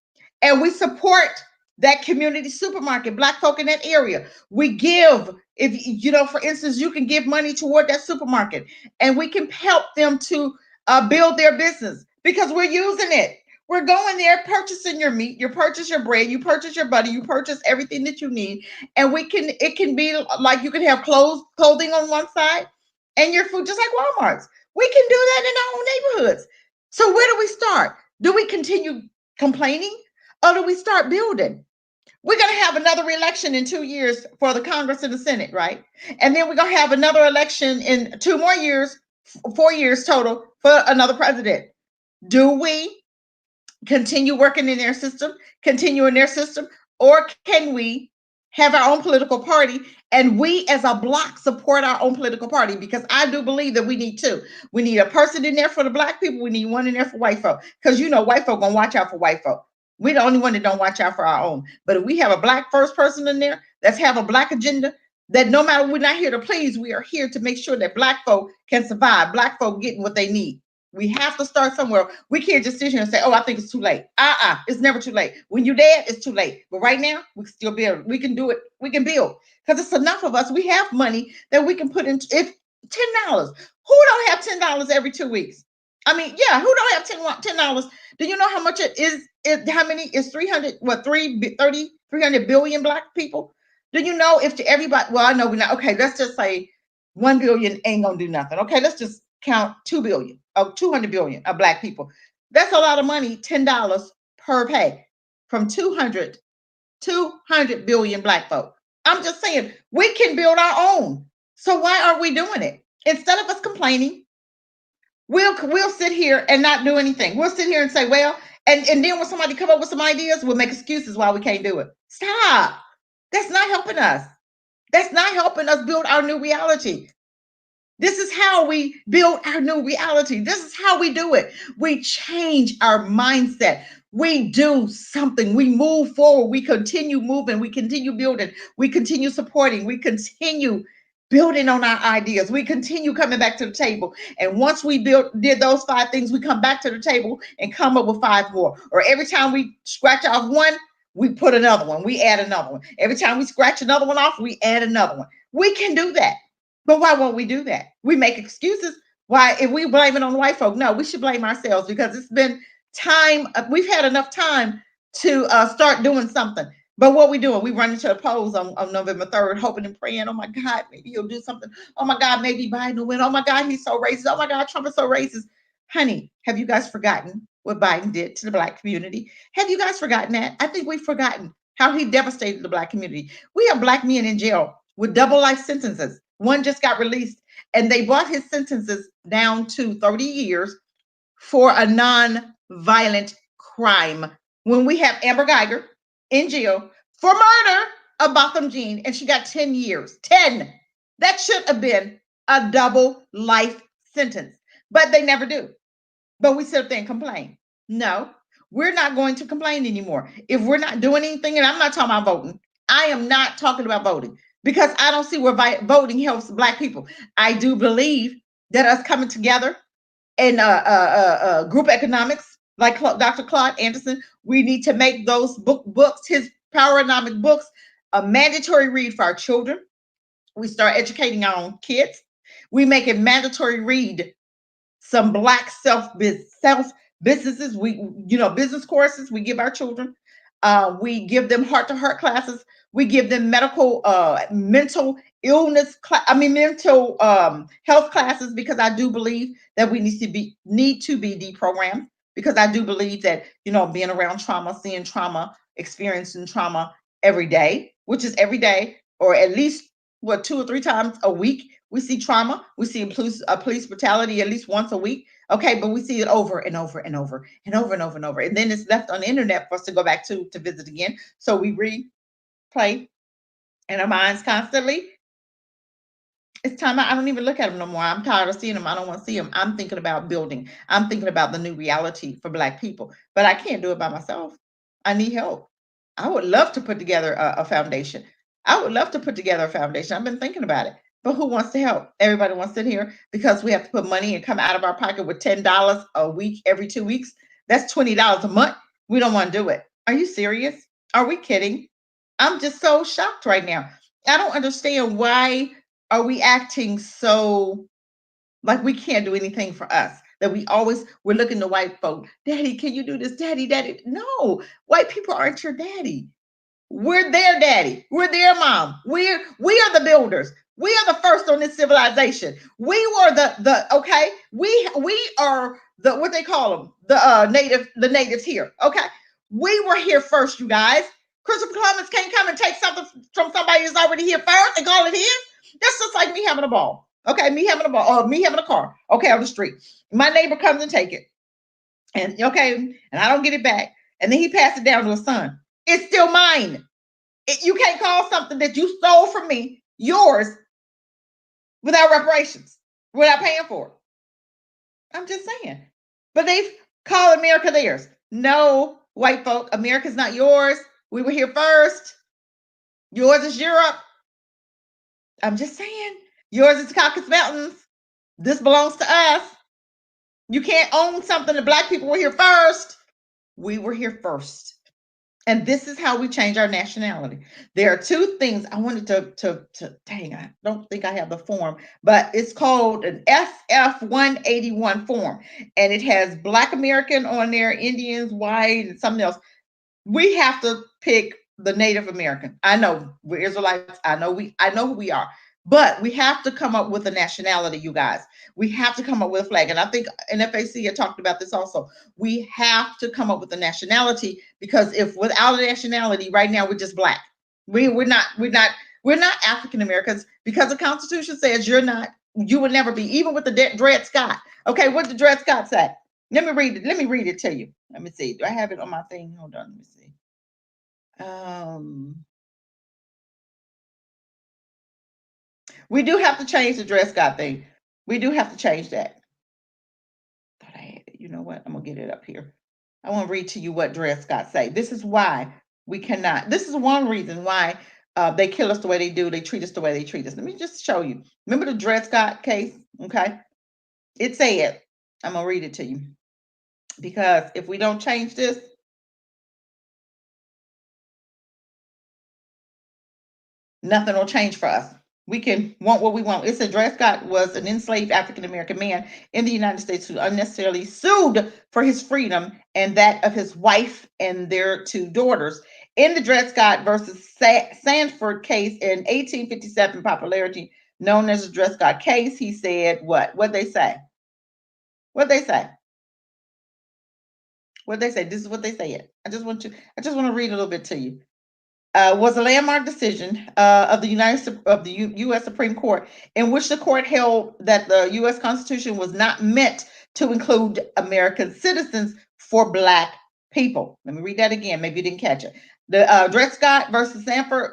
and we support that community supermarket, black folk in that area, we give, if you know, for instance, you can give money toward that supermarket and we can help them to build their business because we're using it. We're going there, purchasing your meat, you purchase your bread, you purchase your butter, you purchase everything that you need. And it can be like you can have clothing on one side and your food, just like Walmart's. We can do that in our own neighborhoods. So where do we start? Do we continue complaining or do we start building? We're going to have another election in 2 years for the Congress and the Senate, right? And then we're going to have another election in 2 more years, 4 years total for another president. Do we continue working in their system, continue in their system, or can we have our own political party and we as a block support our own political party? Because I do believe that we need two. We need a person in there for the black people. We need one in there for white folk. Because you know, white folk gonna watch out for white folk. We're the only one that don't watch out for our own. But if we have a black first person in there that's have a black agenda, that no matter, we're not here to please, we are here to make sure that black folk can survive, black folk getting what they need. We have to start somewhere. We can't just sit here and say, oh, I think it's too late. It's never too late. When you're dead, it's too late. But right now, we can still build. We can do it. We can build. Because it's enough of us. We have money that we can put in. If $10, who don't have $10 every 2 weeks? I mean, yeah, who don't have $10? Do you know how much it is? How many is 300, what, 300 billion black people? Do you know if to everybody, well, I know we're not, okay, let's just say 1 billion ain't gonna do nothing. Okay, let's just count 2 billion or 200 billion of black people. That's a lot of money, $10 per pay from 200 billion black folk. I'm just saying, we can build our own. So why aren't we doing it? Instead of us complaining, we'll sit here and not do anything. We'll sit here and say, well, and then when somebody come up with some ideas, we'll make excuses why we can't do it. Stop. That's not helping us. That's not helping us build our new reality. This is how we build our new reality. This is how we do it. We change our mindset. We do something. We move forward. We continue moving. We continue building. We continue supporting. We continue building on our ideas. We continue coming back to the table. And once we did those 5 things, we come back to the table and come up with 5 more. Or every time we scratch off one, we put another one. We add another one. Every time we scratch another one off, we add another one. We can do that. But why won't we do that? We make excuses. Why, if we blame it on white folk? No, we should blame ourselves because it's been time. We've had enough time to start doing something. But what we doing? We run into the polls on November 3rd, hoping and praying, oh my God, maybe he'll do something. Oh my God, maybe Biden will win. Oh my God, he's so racist. Oh my God, Trump is so racist. Honey, have you guys forgotten what Biden did to the black community? Have you guys forgotten that? I think we've forgotten how he devastated the black community. We have black men in jail with double life sentences. One just got released, and they brought his sentences down to 30 years for a non-violent crime. When we have Amber Geiger in jail for murder of Botham Jean, and she got 10 years. 10. That should have been a double life sentence, but they never do. But we sit there and complain. No, we're not going to complain anymore. If we're not doing anything, and I'm not talking about voting, I am not talking about voting because I don't see where voting helps black people. I do believe that us coming together in group economics, like Dr. Claude Anderson, we need to make those books, his Poweronomic books, a mandatory read for our children. We start educating our own kids. We make it mandatory read some black self businesses. We, business courses we give our children. We give them heart-to-heart classes. We give them mental illness, mental health classes, because I do believe that we need to be deprogrammed, because I do believe that, being around trauma, seeing trauma, experiencing trauma every day, which is every day, or at least 2 or 3 times a week, we see trauma. We see police brutality at least once a week. Okay, but we see it over and over and over and over and over and over. And then it's left on the internet for us to go back to visit again. So we replay in our minds constantly. It's time. I don't even look at them no more. I'm tired of seeing them. I don't want to see them. I'm thinking about building. I'm thinking about the new reality for black people. But I can't do it by myself. I need help. I would love to put together a foundation. I would love to put together a foundation. I've been thinking about it. But who wants to help? Everybody wants to sit here because we have to put money and come out of our pocket with $10 a week every 2 weeks. That's $20 a month. We don't want to do it. Are you serious? Are we kidding? I'm just so shocked right now. I don't understand why are we acting so like we can't do anything for us. That we're looking to white folk. Daddy, can you do this? Daddy, daddy. No, white people aren't your daddy. We're their daddy. We're their mom. We are the builders. We are the first on this civilization. We were the okay. We are the what they call them the natives here. Okay, we were here first, you guys. Christopher Columbus can't come and take something from somebody who's already here first and call it his. That's just like me having a ball. Okay, me having a ball or me having a car. Okay, on the street. My neighbor comes and take it, and okay, and I don't get it back, and then he passes it down to his son. It's still mine. You can't call something that you stole from me yours without reparations, without paying for it. I'm just saying. But they call America theirs. No, white folk, America's not yours. We were here first. Yours is Europe. I'm just saying. Yours is the Caucasus Mountains. This belongs to us. You can't own something that black people were here first. We were here first. And this is how we change our nationality. There are two things I wanted to dang, I don't think I have the form, but it's called an FF 181 form. And it has Black American on there, Indians, white, and something else. We have to pick the Native American. I know we're Israelites. I know who we are. But we have to come up with a nationality, you guys. We have to come up with a flag. And I think NFAC had talked about this also. We have to come up with a nationality because if without a nationality, right now we're just black. We're not African Americans because the Constitution says you will never be, even with the Dred Scot. Okay, what did Dred Scot say? Let me read it. Let me read it to you. Let me see. Do I have it on my thing? Hold on. Let me see. We do have to change the Dred Scot thing. We do have to change that. Thought I had it. You know what? I'm gonna get it up here. I want to read to you what Dred Scot say. This is why we cannot. This is one reason why they kill us the way they do. They treat us the way they treat us. Let me just show you. Remember the Dred Scot case? Okay. It said, I'm gonna read it to you because if we don't change this, nothing will change for us. We can want what we want. It said Dred Scott was an enslaved African American man in the United States who unnecessarily sued for his freedom and that of his wife and their two daughters. In the Dred Scott versus Sanford case in 1857, popularity known as the Dred Scott case, he said what? What'd they say? What'd they say? What'd they say? This is what they said. I just want to read a little bit to you. Was a landmark decision of the U.S. Supreme Court, in which the court held that the U.S. Constitution was not meant to include American citizens for Black people. Let me read that again. Maybe you didn't catch it. The Dred Scott versus Sanford,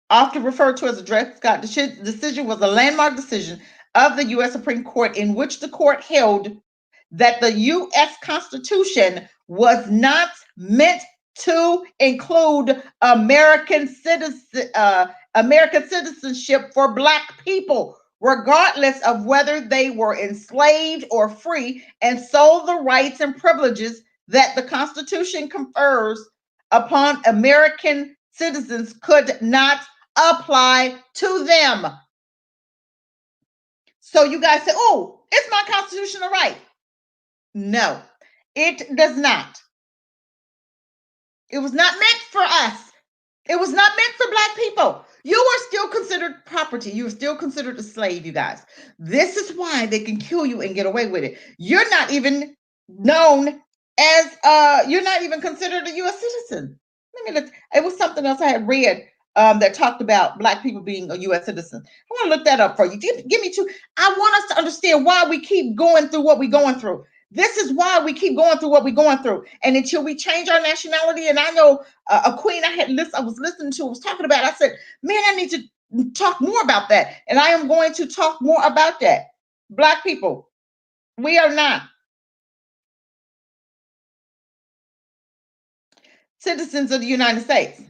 often referred to as the Dred Scott decision, was a landmark decision of the U.S. Supreme Court, in which the court held that the U.S. Constitution was not meant to include American citizenship for Black people, regardless of whether they were enslaved or free, and so the rights and privileges that the Constitution confers upon American citizens could not apply to them. So you guys say, oh, it's my constitutional right. No, it does not. It was not meant for us. It was not meant for Black people. You are still considered property. You are still considered a slave, you guys. This is why they can kill you and get away with it. You're not even known as, you're not even considered a U.S. citizen. Let me look. It was something else I had read that talked about Black people being a U.S. citizen. I want to look that up for you. Give me two. I want us to understand why we keep going through what we're going through. This is why we keep going through what we're going through. And until we change our nationality, and I know a queen I was listening to was talking about, I said, man, I need to talk more about that. And I am going to talk more about that. Black people, we are not citizens of the United States.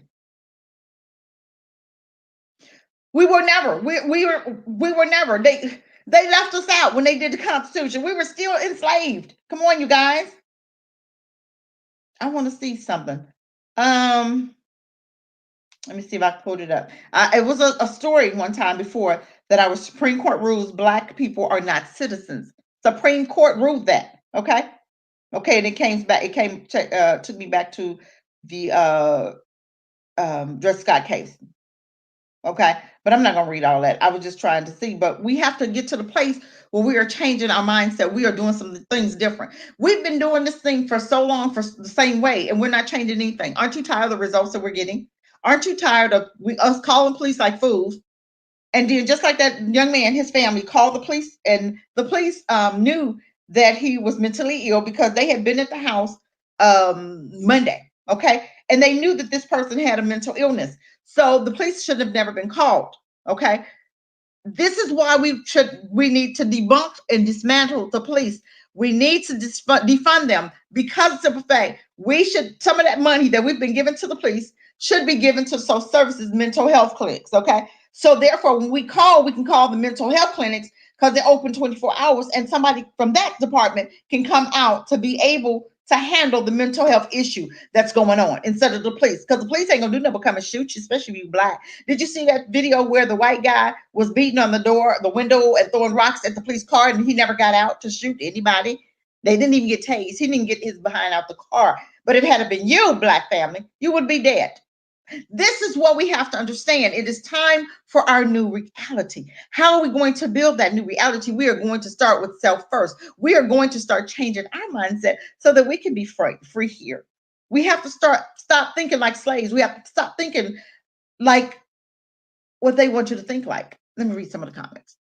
We were never. We were never. They left us out when they did the Constitution. We were still enslaved. Come on, you guys. I want to see something. Um, Let me see if I can pull it up. It was a story one time before that our Supreme Court rules Black people are not citizens. Supreme Court ruled that. Okay. Okay, and it came back. It took me back to the Dred Scott case. Okay, but I'm not going to read all that. I was just trying to see. But we have to get to the place where we are changing our mindset. We are doing some things different. We've been doing this thing for so long for the same way, and we're not changing anything. Aren't you tired of the results that we're getting? Aren't you tired of us calling police like fools? And then, just like that young man, his family called the police, and the police knew that he was mentally ill because they had been at the house Monday. Okay, and they knew that this person had a mental illness, so the police should have never been called. Okay, this is why we need to debunk and dismantle the police. We need to defund them, because of the fact we should, some of that money that we've been given to the police should be given to social services, mental health clinics. Okay, so therefore when we can call the mental health clinics because they're open 24 hours, and somebody from that department can come out to be able to handle the mental health issue that's going on instead of the police, because the police ain't gonna do nothing but come and shoot you, especially if you Black. Did you see that video where the white guy was beating on the window, and throwing rocks at the police car, and he never got out to shoot anybody? They didn't even get tased. He didn't get his behind out the car. But if it had been you, Black family, you would be dead. This is what we have to understand. It is time for our new reality. How are we going to build that new reality? We are going to start with self first. We are going to start changing our mindset so that we can be free here. We have to stop thinking like slaves. We have to stop thinking like what they want you to think like. Let me read some of the comments.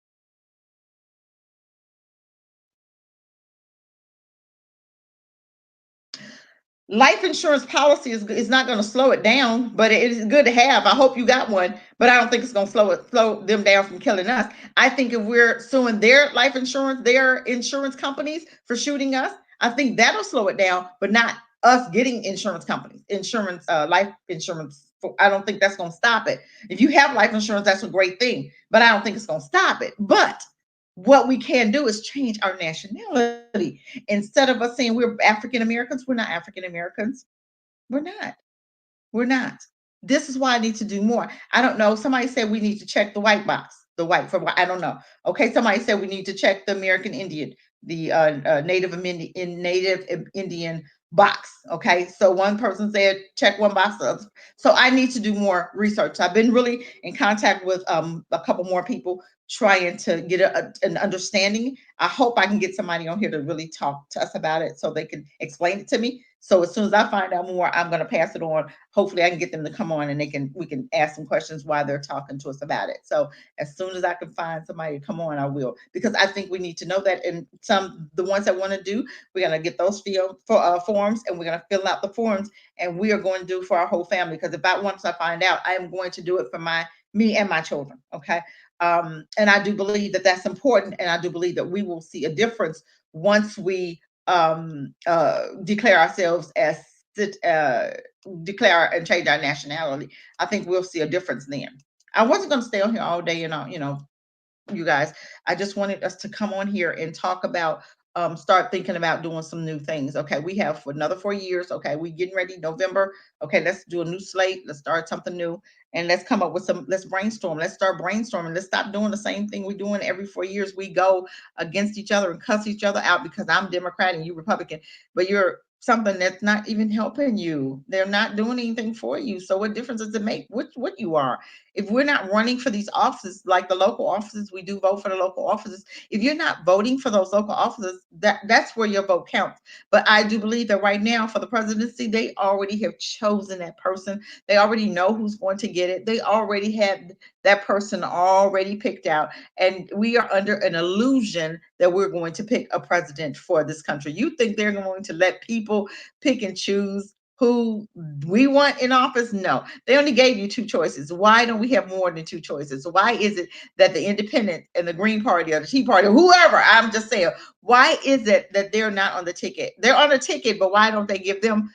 Life insurance policy is not going to slow it down, but it is good to have. I hope you got one, but I don't think it's going to slow them down from killing us. I think if we're suing their life insurance, their insurance companies for shooting us, I think that'll slow it down, but not us getting life insurance. I don't think that's going to stop it. If you have life insurance, that's a great thing, but I don't think it's going to stop it. But what we can do is change our nationality. Instead of us saying we're African Americans, we're not African Americans. We're not. We're not. This is why I need to do more. I don't know. Somebody said we need to check the white box, the white for I don't know. Okay, somebody said we need to check the American Indian, the Native Indian box. Okay, so one person said check one box. So I need to do more research. I've been really in contact with a couple more people trying to get an understanding. I hope I can get somebody on here to really talk to us about it so they can explain it to me. So as soon as I find out more, I'm going to pass it on. Hopefully I can get them to come on and we can ask some questions while they're talking to us about it. So as soon as I can find somebody to come on, I will, because I think we need to know that. And the ones that want to do, we're going to get those forms, and we're going to fill out the forms, and we are going to do for our whole family. Because once I find out, I am going to do it for me and my children. Okay. And I do believe that that's important. And I do believe that we will see a difference once we declare ourselves as declare and change our nationality. I think we'll see a difference then. I wasn't going to stay on here all day, you guys. I just wanted us to come on here and talk about start thinking about doing some new things. Okay, we have for another 4 years. Okay, we getting ready November. Okay, let's do a new slate. Let's start something new, and let's come up with let's brainstorm. Let's start brainstorming. Let's stop doing the same thing we're doing every 4 years. We go against each other and cuss each other out because I'm Democrat and you Republican, but you're something that's not even helping you. They're not doing anything for you. So what difference does it make what you are? If we're not running for these offices, like the local offices, we do vote for the local offices. If you're not voting for those local offices, that's where your vote counts. But I do believe that right now for the presidency, they already have chosen that person. They already know who's going to get it. They already had that person already picked out. And we are under an illusion that we're going to pick a president for this country. You think they're going to let people pick and choose who we want in office? No, they only gave you 2 choices. Why don't we have more than 2 choices? Why is it that the Independent and the Green Party or the Tea Party or whoever, I'm just saying, why is it that they're not on the ticket? They're on the ticket, but why don't they give them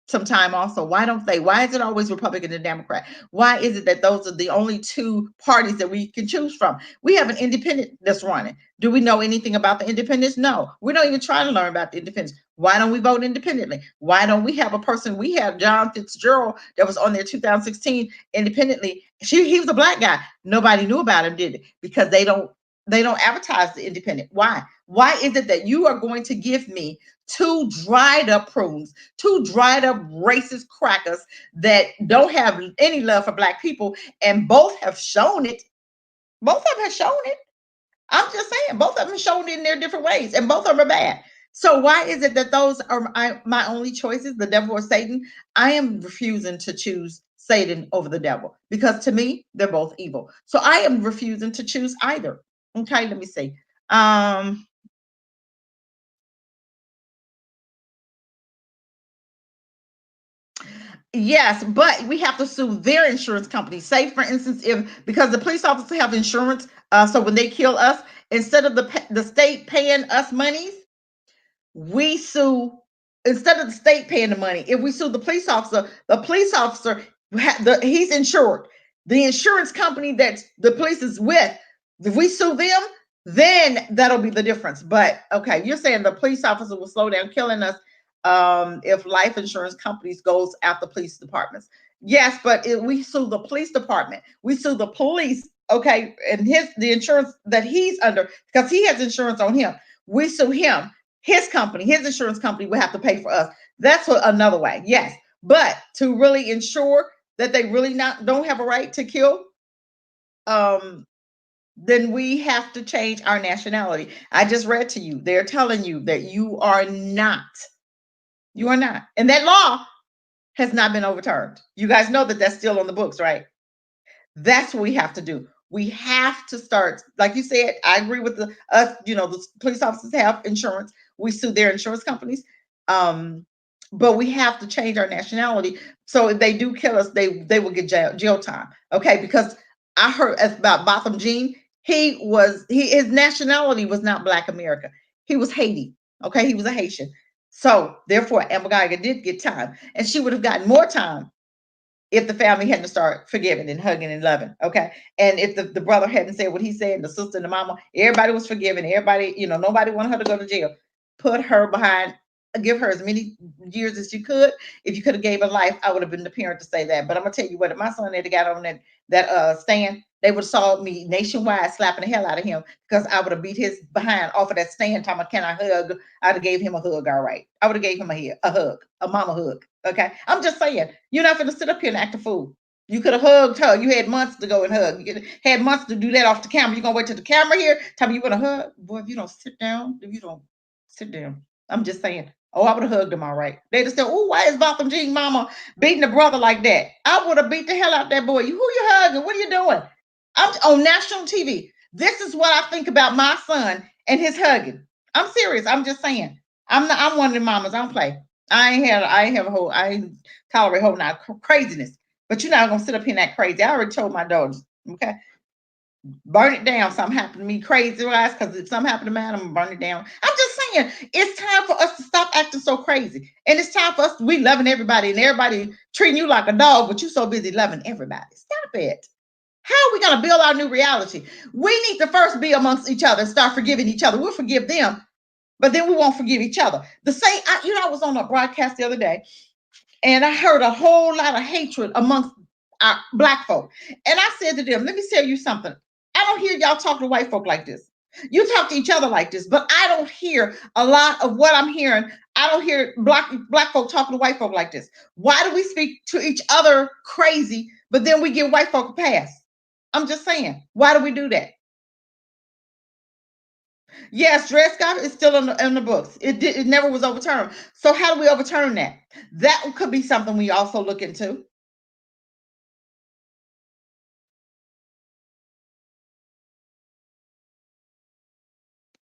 sometime also. Why don't they? Why is it always Republican and Democrat? Why is it that those are the only two parties that we can choose from? We have an independent that's running. Do we know anything about the independents? No. We don't even try to learn about the independents. Why don't we vote independently? Why don't we have a person? We have John Fitzgerald that was on there 2016 independently. He was a black guy. Nobody knew about him, did it? Because they don't advertise the independent. Why? Why is it that you are going to give me two dried up prunes, two dried up racist crackers that don't have any love for black people, and both have shown it? Both of them have shown it. I'm just saying, both of them shown it in their different ways, and both of them are bad. So why is it that those are my only choices, the devil or Satan? I am refusing to choose Satan over the devil because to me, they're both evil. So I am refusing to choose either. Okay, let me see. Um, Yes, but we have to sue their insurance company. Say, for instance, if because the police officers have insurance, so when they kill us, instead of the state paying us monies, we sue instead of the state paying the money. If we sue the police officer he's insured. The insurance company that the police is with, if we sue them, then that'll be the difference. But okay, you're saying the police officer will slow down killing us if life insurance companies goes after police departments. Yes, but if we sue the police department, we sue the police. Okay, and the insurance that he's under because he has insurance on him. We sue him, his company, his insurance company will have to pay for us. That's another way. Yes. But to really ensure that they really not don't have a right to kill, um, then we have to change our nationality. I just read to you. They're telling you that you are not. You are not. And that law has not been overturned. You guys know that that's still on the books, right? That's what we have to do. We have to start, like you said. I agree with the us. The police officers have insurance. We sue their insurance companies, but we have to change our nationality. So if they do kill us, they will get jail time. Okay, because I heard about Botham Jean. His nationality was not Black America. He was Haiti. Okay, he was a Haitian. So therefore, Amber Geiger did get time, and she would have gotten more time if the family hadn't started forgiving and hugging and loving. Okay. And if the brother hadn't said what he said, and the sister and the mama, everybody was forgiving. Everybody, nobody wanted her to go to jail. Put her behind, give her as many years as you could. If you could have gave her life, I would have been the parent to say that. But I'm gonna tell you what, if my son had got on that stand, they would have saw me nationwide slapping the hell out of him because I would have beat his behind off of that stand. Talking about, can I hug? I'd have gave him a hug. All right. I would have gave him a hug, a mama hug. Okay. I'm just saying, you're not going to sit up here and act a fool. You could have hugged her. You had months to go and hug. You had months to do that off the camera. You're going to wait till the camera here. Tell me you're going to hug. Boy, if you don't sit down, if you don't sit down. I'm just saying. Oh, I would have hugged him all right. They just said, oh, why is Botham Jean mama beating the brother like that? I would have beat the hell out that boy. Who you hugging? What are you doing? I'm on national TV. This is what I think about my son and his hugging. I'm serious. I'm just saying. I'm one of the mamas. I don't play. I ain't tolerate whole not craziness. But you're not gonna sit up here and act crazy. I already told my daughters, okay, burn it down. Something happened to me, crazy wise, because if something happened to me, I'm gonna burn it down. I'm just saying, it's time for us to stop acting so crazy, and it's time for us. We loving everybody, and everybody treating you like a dog, but you so busy loving everybody. Stop it. How are we going to build our new reality? We need to first be amongst each other and start forgiving each other. We'll forgive them, but then we won't forgive each other. The same, I was on a broadcast the other day, and I heard a whole lot of hatred amongst our black folk. And I said to them, let me tell you something. I don't hear y'all talk to white folk like this. You talk to each other like this, but I don't hear a lot of what I'm hearing. I don't hear black folk talking to white folk like this. Why do we speak to each other crazy, but then we give white folk a pass? I'm just saying, why do we do that? Yes, Dred Scott is still in the books. It never was overturned. So how do we overturn that? That could be something we also look into.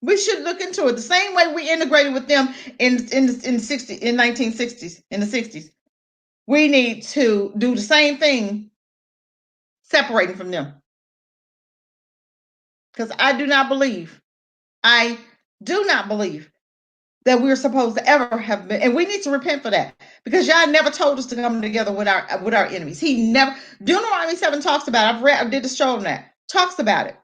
We should look into it the same way we integrated with them in 1960s, in the 60s. We need to do the same thing, separating from them. Because I do not believe that we're supposed to ever have been. And we need to repent for that, because y'all never told us to come together with our enemies. He never. Deuteronomy 7 talks about it. I did a show on that. Talks about it.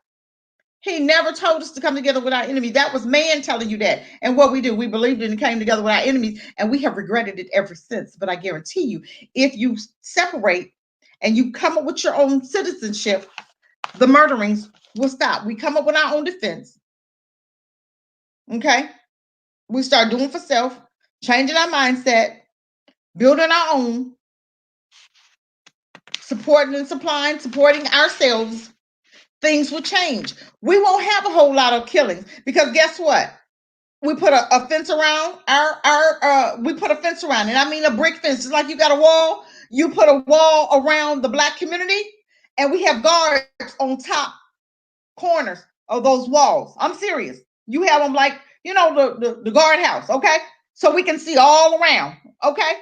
He never told us to come together with our enemies. That was man telling you that. And what we do, we believed it and came together with our enemies, and we have regretted it ever since. But I guarantee you, if you separate and you come up with your own citizenship, the murderings will stop. We come up with our own defense. Okay? We start doing for self, changing our mindset, building our own, supporting and supplying, supporting ourselves. Things will change. We won't have a whole lot of killings, because guess what? We put a fence around we put a fence around it. I mean, a brick fence. It's like you got a wall. You put a wall around the Black community, and we have guards on top corners of those walls. I'm serious. You have them like, the guardhouse, okay? So we can see all around, okay?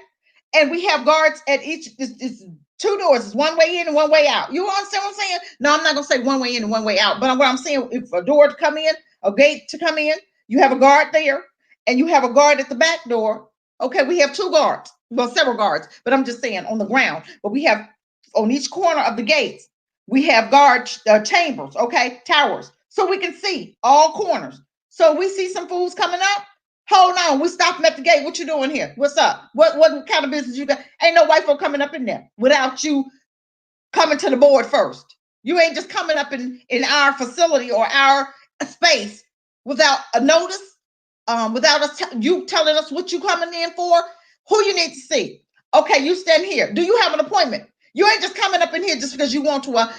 And we have guards at each, it's two doors. It's one way in and one way out. You understand what I'm saying? No, I'm not going to say one way in and one way out. But what I'm saying, if a door to come in, a gate to come in, you have a guard there, and you have a guard at the back door. Okay, we have two guards. Well, several guards, but I'm just saying on the ground. But we have on each corner of the gates, we have guard chambers, okay, towers, so we can see all corners. So we see some fools coming up. Hold on, we stop them at the gate. What you doing here? What's up? What kind of business you got? Ain't no white folk coming up in there without you coming to the board first. You ain't just coming up in our facility or our space without a notice, without us you telling us what you coming in for, who you need to see. Okay, you stand here. Do you have an appointment? You ain't just coming up in here just because you want to.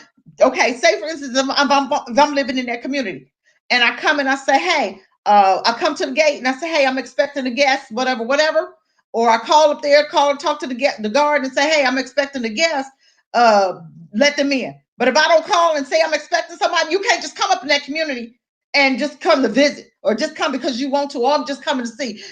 Okay, say for instance, if I'm living in that community, and I come and I say, hey, I come to the gate and I say, hey, I'm expecting a guest, whatever. Or I call up there, talk to the guard and say, hey, I'm expecting a guest. Let them in. But if I don't call and say I'm expecting somebody, you can't just come up in that community and just come to visit, or just come because you want to, or I'm just coming to see.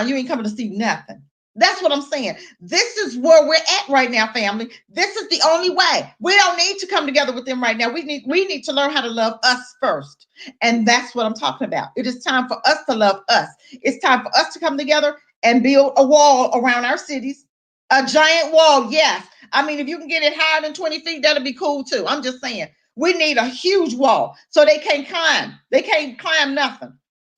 You ain't coming to see nothing. That's what I'm saying. This is where we're at right now, family. This is the only way. We don't need to come together with them right now. We need to learn how to love us first. And that's what I'm talking about. It is time for us to love us. It's time for us to come together and build a wall around our cities. A giant wall, yes. I mean, if you can get it higher than 20 feet, that'll be cool too. I'm just saying. We need a huge wall so they can't climb. They can't climb nothing.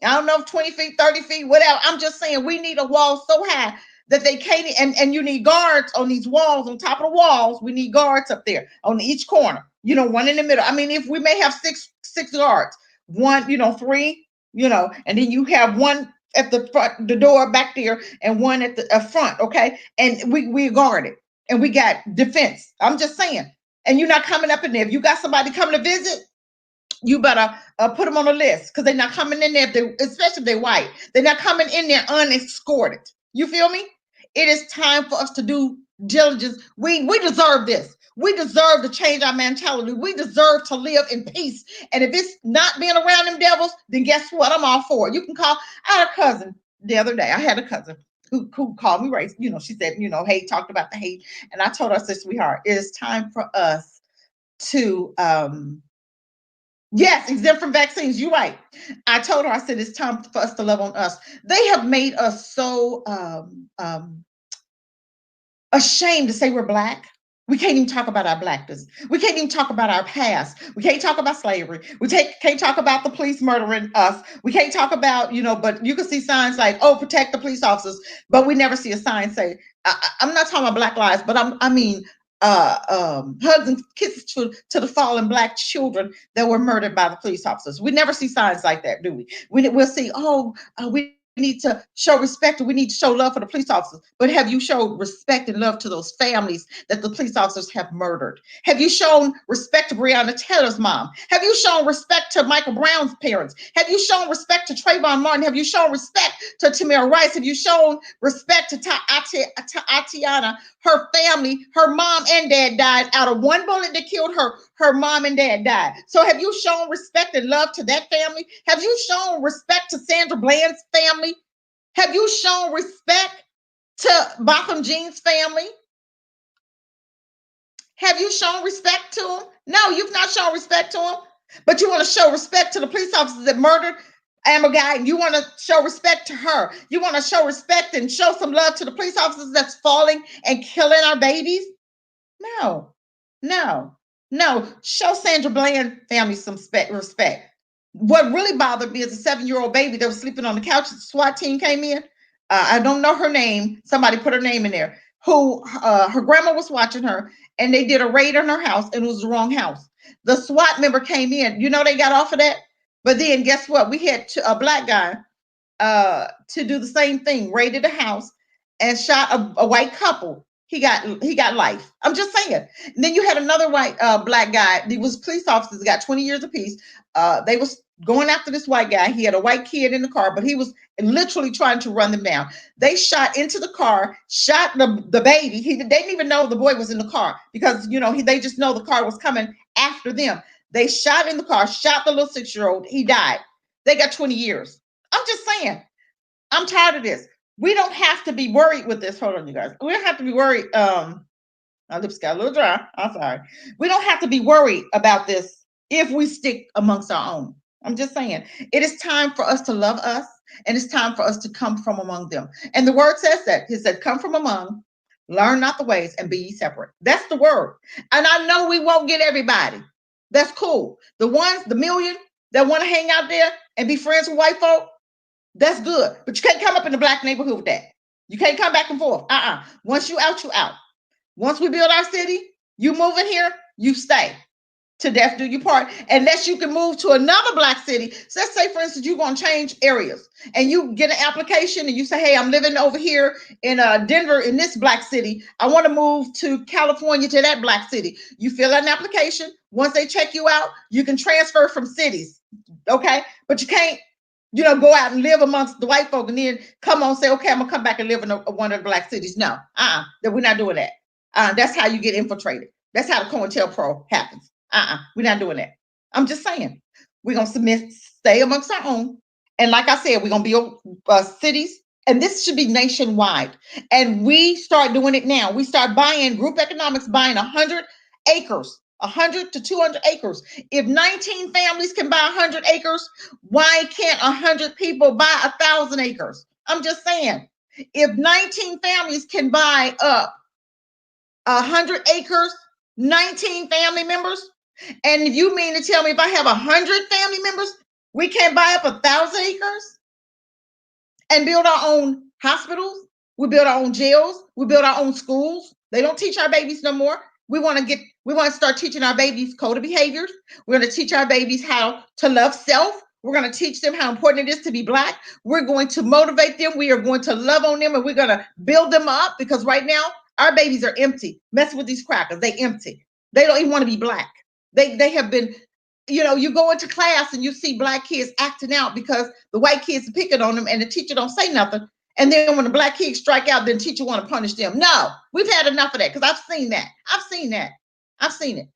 I don't know if 20 feet, 30 feet, whatever. I'm just saying we need a wall so high that they can't, and you need guards on these walls, on top of the walls. We need guards up there on each corner, one in the middle. I mean, if we may have six guards, one, three, and then you have one at the front, the door back there, and one at the front, okay? And we guard it, and we got defense. I'm just saying. And you're not coming up in there. If you got somebody coming to visit, you better put them on a list, because they're not coming in there, especially if they're white. They're not coming in there unescorted. You feel me? It is time for us to do diligence. We deserve this. We deserve to change our mentality. We deserve to live in peace. And if it's not being around them devils, then guess what? I'm all for it. You can call. I had a cousin the other day. I had a cousin who called me race. She said, hey, talked about the hate. And I told her, I said, sweetheart, it is time for us to yes, exempt from vaccines. You're right. I told her, I said, it's time for us to love on us. They have made us so ashamed to say we're Black. We can't even talk about our Blackness. We can't even talk about our past. We can't talk about slavery. We can't talk about the police murdering us. We can't talk about, but you can see signs like, oh, protect the police officers. But we never see a sign say, I'm not talking about Black lives, but I mean, hugs and kisses to the fallen Black children that were murdered by the police officers. We never see signs like that, do we? We'll see, we need to show respect, and we need to show love for the police officers. But have you showed respect and love to those families that the police officers have murdered? Have you shown respect to Breonna Taylor's mom? Have you shown respect to Michael Brown's parents? Have you shown respect to Trayvon Martin? Have you shown respect to Tamir Rice? Have you shown respect to Atiana? Her family, her mom and dad died out of one bullet that killed her. Her mom and dad died. So have you shown respect and love to that family? Have you shown respect to Sandra Bland's family? Have you shown respect to Botham Jean's family? Have you shown respect to them? No, you've not shown respect to them. But you want to show respect to the police officers that murdered Amber guy, you want to show respect to her. You want to show respect and show some love to the police officers that's falling and killing our babies. No, no, no. Show Sandra Bland family some respect. What really bothered me is a 7-year-old baby that was sleeping on the couch. The SWAT team came in. I don't know her name. Somebody put her name in there. Who her grandma was watching her, and they did a raid on her house, and it was the wrong house. The SWAT member came in. You know they got off of that. But then guess what? We had a black guy to do the same thing, raided a house and shot a white couple. He got life. I'm just saying. And then you had another white black guy. He was police officers, got 20 years apiece. They was going after this white guy. He had a white kid in the car, but he was literally trying to run them down. They shot into the car, shot the baby. They didn't even know the boy was in the car because they just know the car was coming after them. They shot in the car, shot the little 6-year-old. He died. They got 20 years. I'm just saying. I'm tired of this. We don't have to be worried with this. Hold on, you guys. We don't have to be worried. My lips got a little dry. I'm sorry. We don't have to be worried about this if we stick amongst our own. I'm just saying. It is time for us to love us, and it's time for us to come from among them. And the word says that. It said, come from among, learn not the ways, and be ye separate. That's the word. And I know we won't get everybody. That's cool. The ones, the million that want to hang out there and be friends with white folk, that's good. But you can't come up in the black neighborhood with that. You can't come back and forth. Once you out, you out. Once we build our city, you move in here, you stay. To death do you part. Unless you can move to another black city. So let's say, for instance, you're going to change areas. And you get an application and you say, hey, I'm living over here in Denver in this black city. I want to move to California to that black city. You fill out an application. Once they check you out, you can transfer from cities. Okay? But you can't go out and live amongst the white folk and then come on and say, okay, I'm gonna come back and live in one of the black cities. No, that we're not doing that. That's how you get infiltrated. That's how the COINTELPRO happens. We're not doing that. I'm just saying, we're gonna stay amongst our own. And like I said, we're gonna build cities, and this should be nationwide. And we start doing it now. We start buying group economics, buying 100 acres. 100 to 200 acres. If 19 families can buy 100 acres, why can't 100 people buy 1,000 acres? I'm just saying, if 19 families can buy up 100 acres, 19 family members, and if you mean to tell me if I have 100 family members, we can't buy up 1,000 acres and build our own hospitals, we build our own jails, we build our own schools. They don't teach our babies no more. We want to start teaching our babies code of behaviors. We're going to teach our babies how to love self. We're going to teach them how important it is to be black. We're going to motivate them. We are going to love on them, and we're going to build them up, because right now our babies are empty. Messing with these crackers, they empty. They don't even want to be black. They have been, you go into class and you see black kids acting out because the white kids are picking on them and the teacher don't say nothing. And then when the black kids strike out, then the teacher want to punish them. No, we've had enough of that, because I've seen that. I've seen it.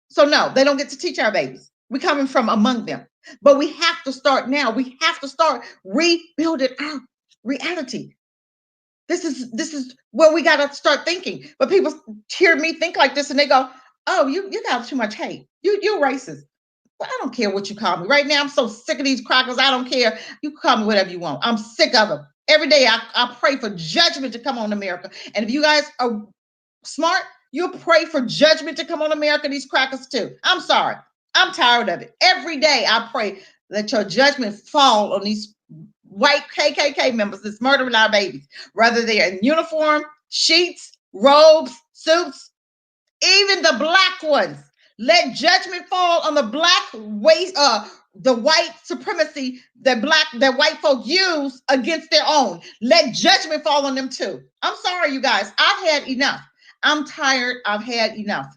So no, they don't get to teach our babies. We're coming from among them. But we have to start now. We have to start rebuilding our reality. This is where we got to start thinking. But people hear me think like this and they go, oh, you got too much hate. You're racist. Well, I don't care what you call me. Right now, I'm so sick of these crackers. I don't care. You call me whatever you want. I'm sick of them. Every day, I pray for judgment to come on America. And if you guys are smart, you'll pray for judgment to come on America, these crackers too. I'm sorry. I'm tired of it. Every day, I pray that your judgment fall on these white KKK members that's murdering our babies, whether they're in uniform, sheets, robes, suits, even the black ones. Let judgment fall on the black waste, the white supremacy that white folk use against their own. Let judgment fall on them too. I'm sorry, you guys. I've had enough. I'm tired. I've had enough.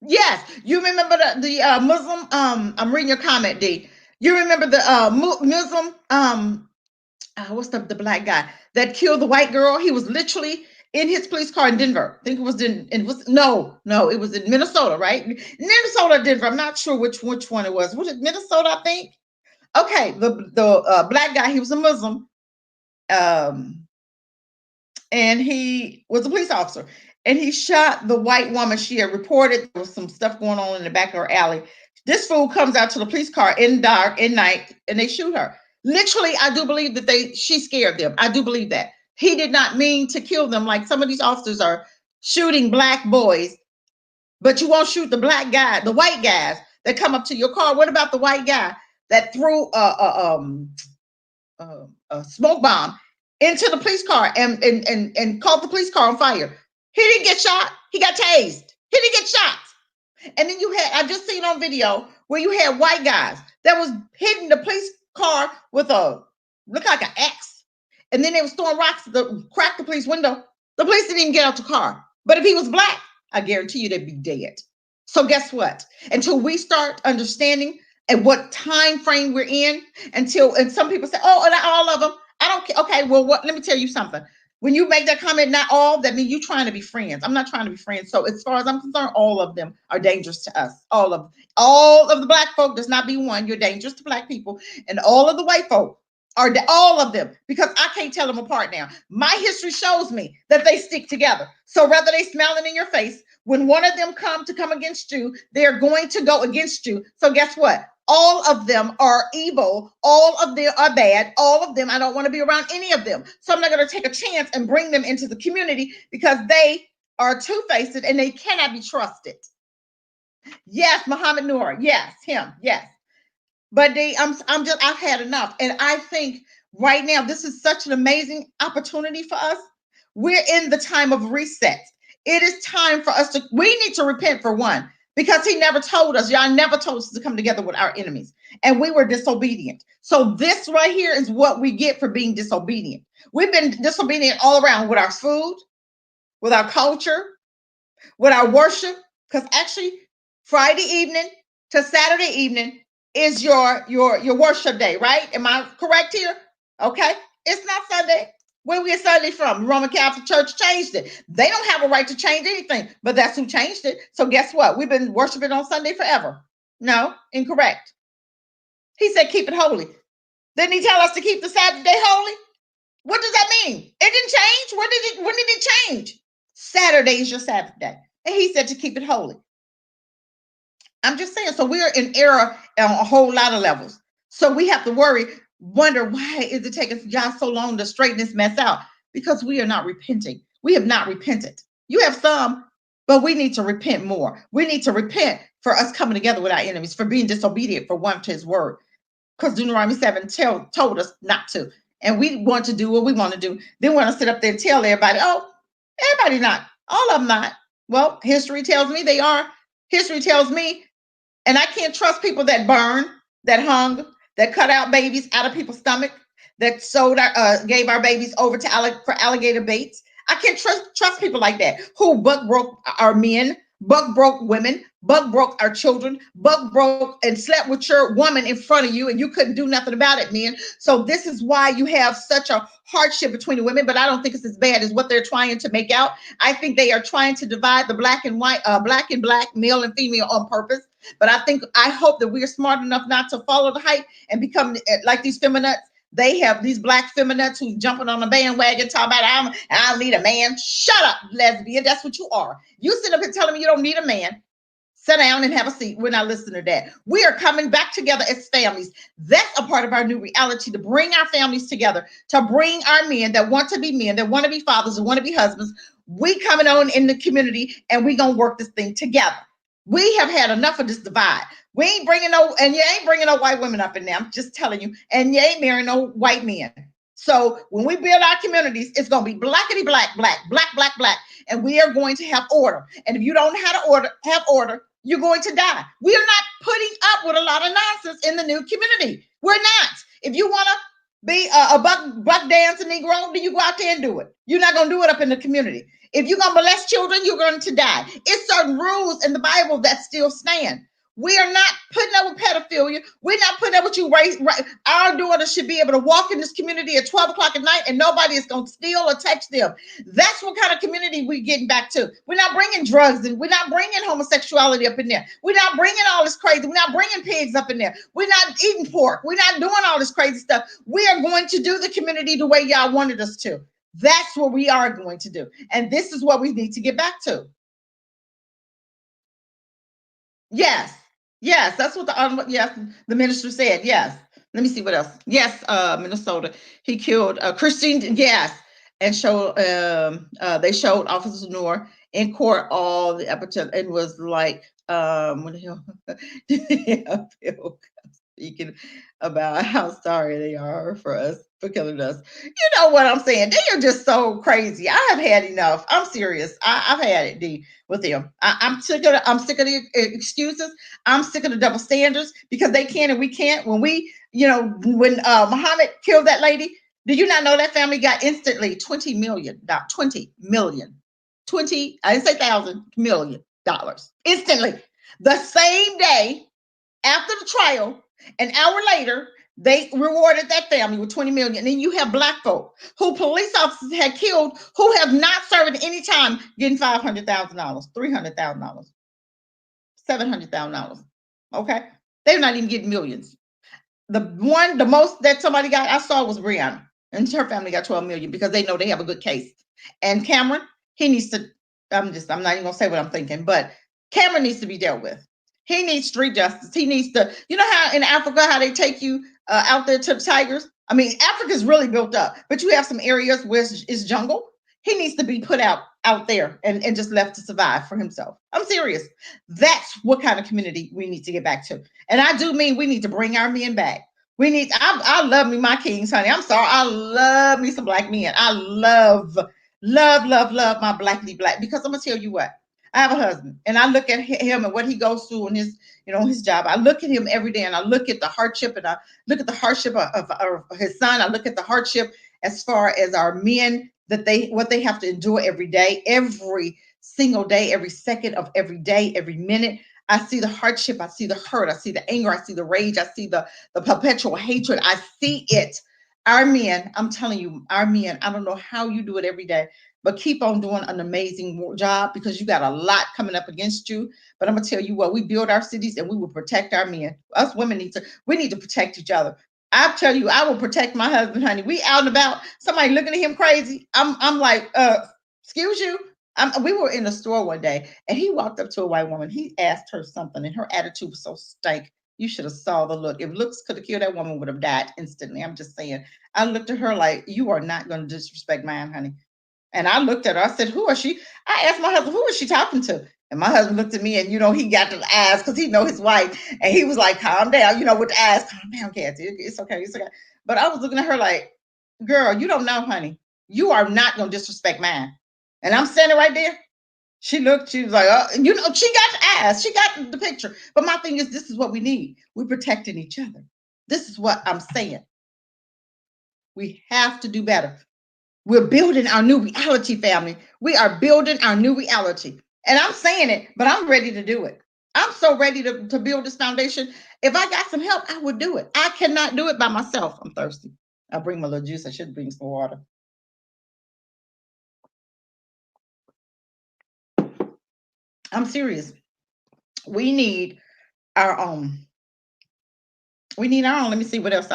Yes, you remember the Muslim. I'm reading your comment, D. You remember the Muslim what's the black guy that killed the white girl? He was literally in his police car in Denver. I think it was it was in Minnesota, right? Minnesota, Denver. I'm not sure which one it was. Was it Minnesota? I think. Okay, the black guy. He was a Muslim, and he was a police officer. And he shot the white woman. She had reported there was some stuff going on in the back of her alley. This fool comes out to the police car in dark, in night, and they shoot her. Literally, I do believe that she scared them. I do believe that. He did not mean to kill them like some of these officers are shooting black boys, but you won't shoot the black guy, the white guys that come up to your car. What about the white guy that threw a smoke bomb into the police car and caught the police car on fire? He didn't get shot. He got tased. He didn't get shot. And then you had, I just seen on video where you had white guys that was hitting the police car with look like an axe. And then they was throwing rocks to crack the police window. The police didn't even get out the car. But if he was black, I guarantee you they'd be dead. So guess what? Until we start understanding at what time frame we're in, and some people say, oh, not all of them. I don't care. Okay, well, let me tell you something. When you make that comment, not all, that means you're trying to be friends. I'm not trying to be friends. So as far as I'm concerned, all of them are dangerous to us. All of the black folk does not be one. You're dangerous to black people. And all of the white folk are all of them, because I can't tell them apart now. My history shows me that they stick together. So rather they smiling in your face, when one of them come against you, they're going to go against you. So guess what? All of them are evil. All of them are bad. All of them, I don't want to be around any of them. So I'm not going to take a chance and bring them into the community, because they are two-faced and they cannot be trusted. Yes, Muhammad Noor. Yes, him. Yes. But I've had enough. And I think right now, this is such an amazing opportunity for us. We're in the time of reset. It is time for us we need to repent, for one, because he never told us, y'all never told us to come together with our enemies. And we were disobedient. So this right here is what we get for being disobedient. We've been disobedient all around, with our food, with our culture, with our worship. Because actually, Friday evening to Saturday evening is your worship day, right? Am I correct here? Okay. It's not Sunday. Where we get Sunday from? Roman Catholic Church changed it. They don't have a right to change anything, but that's who changed it. So guess what? We've been worshiping on Sunday forever. No, incorrect. He said, keep it holy. Didn't he tell us to keep the Sabbath day holy? What does that mean? It didn't change. When did it change? Saturday is your Sabbath day. And he said to keep it holy. I'm just saying, so we're in error on a whole lot of levels. So we have to wonder, why is it taking y'all so long to straighten this mess out? Because we are not repenting. We have not repented. You have some, but we need to repent more. We need to repent for us coming together with our enemies, for being disobedient, for one, to his word. Because Deuteronomy 7 told us not to. And we want to do what we want to do. Then we want to sit up there and tell everybody, oh, everybody not. All of them not. Well, history tells me they are. History tells me. And I can't trust people that burn, that hung, that cut out babies out of people's stomach, that gave our babies over to for alligator baits. I can't trust people like that, who buck broke our men, buck broke women, buck broke our children, buck broke and slept with your woman in front of you, and you couldn't do nothing about it, men. So this is why you have such a hardship between the women. But I don't think it's as bad as what they're trying to make out. I think they are trying to divide the black and white, black and black, male and female, on purpose. But I hope that we are smart enough not to follow the hype and become like these feminists. They have these black feminists who's jumping on a bandwagon talking about, I don't need a man. Shut up, lesbian. That's what you are. You sit up and telling me you don't need a man. Sit down and have a seat. We're not listening to that. We are coming back together as families. That's a part of our new reality, to bring our families together, to bring our men that want to be men, that want to be fathers, that want to be husbands. We coming on in the community, and we going to work this thing together. We have had enough of this divide. We ain't bringing and you ain't bringing no white women up in there. I'm just telling you. And you ain't marrying no white men. So when we build our communities, it's going to be blackity black, black, black, black, black. And we are going to have order. And if you don't have order, you're going to die. We are not putting up with a lot of nonsense in the new community. We're not. If you want to be a buck dancing Negro, then you go out there and do it. You're not going to do it up in the community. If you're going to molest children, you're going to die. It's certain rules in the Bible that still stand. We are not putting up with pedophilia. We're not putting up with you. Our daughters should be able to walk in this community at 12 o'clock at night and nobody is going to steal or touch them. That's what kind of community we're getting back to. We're not bringing drugs and we're not bringing homosexuality up in there. We're not bringing all this crazy. We're not bringing pigs up in there. We're not eating pork. We're not doing all this crazy stuff. We are going to do the community the way y'all wanted us to. That's what we are going to do. And this is what we need to get back to. Yes. Yes, that's what yes, the minister said. Yes. Let me see what else. Yes, Minnesota. He killed Christine. Yes, and showed they showed Officer Noor in court all the evidence. It was like what the hell? Yeah, speaking about how sorry they are for us for killing us. You know what I'm saying? They are just so crazy. I have had enough. I'm serious. I've had it, D, with them. I'm sick of the excuses. I'm sick of the double standards because they can and we can't. When when Muhammad killed that lady, do you not know that family got instantly 20 million, 20 million, 20, I didn't say thousand, $1 million instantly. The same day after the trial, an hour later, they rewarded that family with 20 million. And then you have black folk who police officers had killed who have not served any time getting $500,000, $300,000, $700,000. Okay. They're not even getting millions. The most that somebody got I saw was Brianna, and her family got 12 million because they know they have a good case. And Cameron, he needs to. I'm not even gonna say what I'm thinking, but Cameron needs to be dealt with. He needs street justice. He needs to. You know how in Africa how they take you out there to the tigers. I mean, Africa's really built up, but you have some areas where it's jungle. He needs to be put out there and just left to survive for himself. I'm serious. That's what kind of community we need to get back to. And I do mean we need to bring our men back. I love me my kings, honey. I'm sorry. I love me some black men. I love my blackly black because I'm gonna tell you what. I have a husband, and I look at him and what he goes through in his job. I look at him every day, and I look at the hardship, and I look at the hardship of his son. I look at the hardship as far as our men what they have to endure every single day, every second of every day, every minute. I see the hardship, I see the hurt, I see the anger, I see the rage, I see the perpetual hatred. I see it. Our men, I'm telling you, our men, I don't know how you do it every day, but keep on doing an amazing job because you got a lot coming up against you. But I'm gonna tell you what, we build our cities and we will protect our men. Us women we need to protect each other. I tell you, I will protect my husband, honey. We out and about, somebody looking at him crazy. I'm like, excuse you. We were in the store one day, and he walked up to a white woman. He asked her something, and her attitude was so stank. You should have saw the look. If looks could have killed that woman, would have died instantly. I'm just saying. I looked at her like, you are not going to disrespect mine, honey. And I looked at her. I said, who is she? I asked my husband, who is she talking to? And my husband looked at me, and he got the eyes because he know his wife, and he was like, calm down, with the eyes, calm down, Kathy. It's okay, it's okay. But I was looking at her like, girl, you don't know, honey. You are not going to disrespect mine. And I'm standing right there. She looked, she was like, oh, she got the eyes, she got the picture. But my thing is, this is what we need. We're protecting each other. This is what I'm saying. We have to do better. We're building our new reality, family. We are building our new reality. And I'm saying it, but I'm ready to do it. I'm so ready to build this foundation. If I got some help, I would do it. I cannot do it by myself. I'm thirsty. I'll bring my little juice. I should bring some water. I'm serious. We need our own. We need our own. Let me see what else.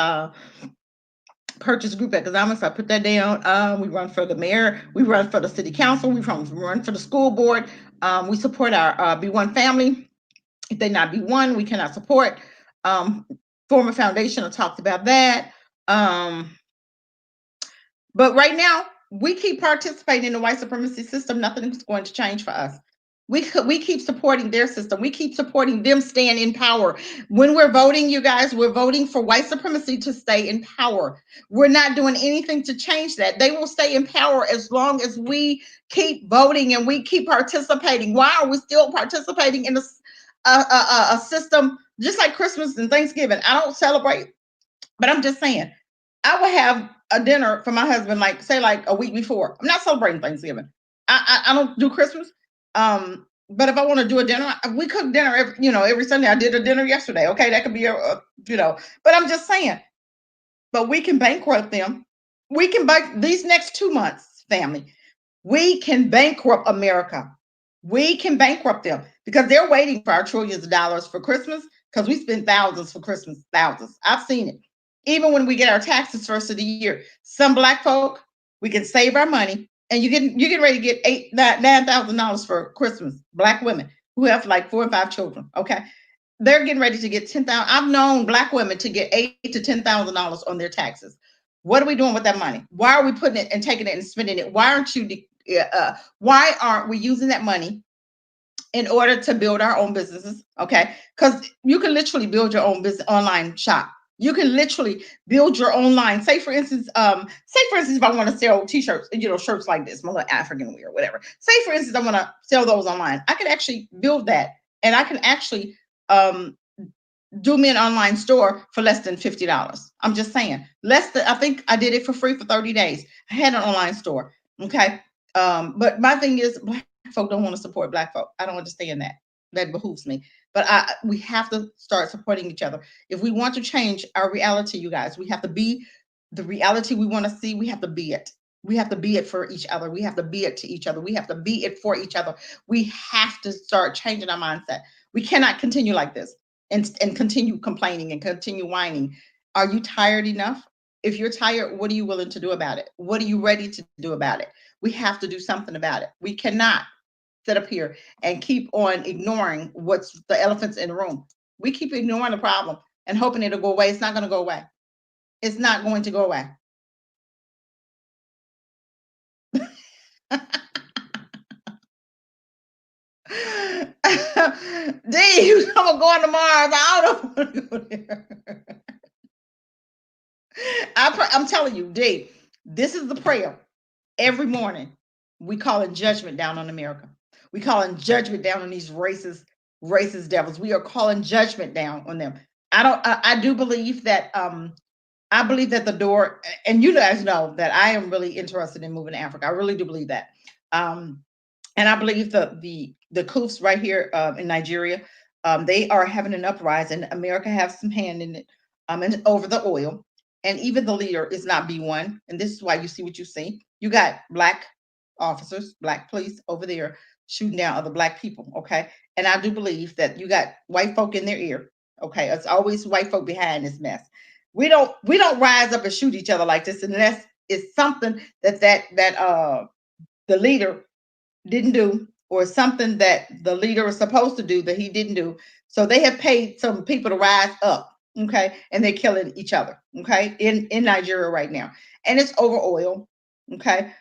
Purchase group economics. I put that down. We run for the mayor. We run for the city council. We run for the school board. We support our B1 family. If they not B1, we cannot support. Form a foundation. I talked about that. But right now, we keep participating in the white supremacy system. Nothing is going to change for us. We keep supporting their system. We keep supporting them staying in power. When we're voting, you guys, we're voting for white supremacy to stay in power. We're not doing anything to change that. They will stay in power as long as we keep voting and we keep participating. Why are we still participating in a system just like Christmas and Thanksgiving? I don't celebrate, but I'm just saying, I would have a dinner for my husband, like say like a week before. I'm not celebrating Thanksgiving. I don't do Christmas. But if I want to do a dinner, we cook dinner every Sunday. I did a dinner yesterday. Okay, that could be But I'm just saying. But we can bankrupt them. We can these next 2 months, family. We can bankrupt America. We can bankrupt them because they're waiting for our trillions of dollars for Christmas because we spend thousands for Christmas, thousands. I've seen it. Even when we get our taxes first of the year, some black folk, we can save our money and you get ready to get $9,000 for Christmas. Black women who have like 4 or 5 children. Okay. they're getting ready to get 10,000. I've known black women to get $8,000 to $10,000 on their taxes. What are we doing with that money? Why are we putting it and taking it and spending it? Why aren't we using that money in order to build our own businesses? Okay, because you can literally build your own business online shop. You can literally build your own line. Say for instance, if I want to sell t-shirts, shirts like this, my little African wear, whatever. Say for instance, I want to sell those online. I can actually build that, and I can actually um do me an online store for less than $50. I'm just saying, less than, I think I did it for free for 30 days. I had an online store. Okay. But my thing is, black folk don't want to support black folk. I don't understand that. That behooves me. But we have to start supporting each other. If we want to change our reality, you guys, we have to be the reality we want to see. We have to be it. We have to be it for each other. We have to be it to each other. We have to be it for each other. We have to start changing our mindset. We cannot continue like this and continue complaining and continue whining. Are you tired enough? If you're tired, what are you willing to do about it? What are you ready to do about it? We have to do something about it. We cannot sit up here and keep on ignoring what's the elephants in the room. We keep ignoring the problem and hoping it'll go away. It's not going to go away. It's not going to go away. D, I'm going to Mars. I don't want to go there. I'm telling you, D, this is the prayer. Every morning, we call it judgment down on America. We call it judgment down on these racist devils. We are calling judgment down on them. I do believe that I believe that the door, and you guys know that I am really interested in moving to Africa. I really do believe that. And I believe the coups right here in Nigeria, they are having an uprising. America has some hand in it, and over the oil. And even the leader is not B1. And this is why you see what you see. You got black officers, black police over there shooting down other black people. Okay. And I do believe that you got white folk in their ear. Okay. It's always white folk behind this mess. We don't rise up and shoot each other like this unless it's something that the leader didn't do, or something that the leader was supposed to do that he didn't do. So they have paid some people to rise up, okay, and they're killing each other, okay, in Nigeria right now, and it's over oil, okay.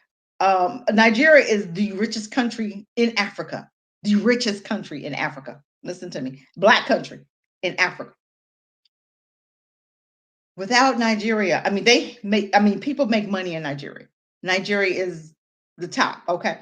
Nigeria is the richest country in Africa, the richest country in Africa. Listen to me, black country in Africa. Without Nigeria, people make money in Nigeria. Nigeria is the top, okay.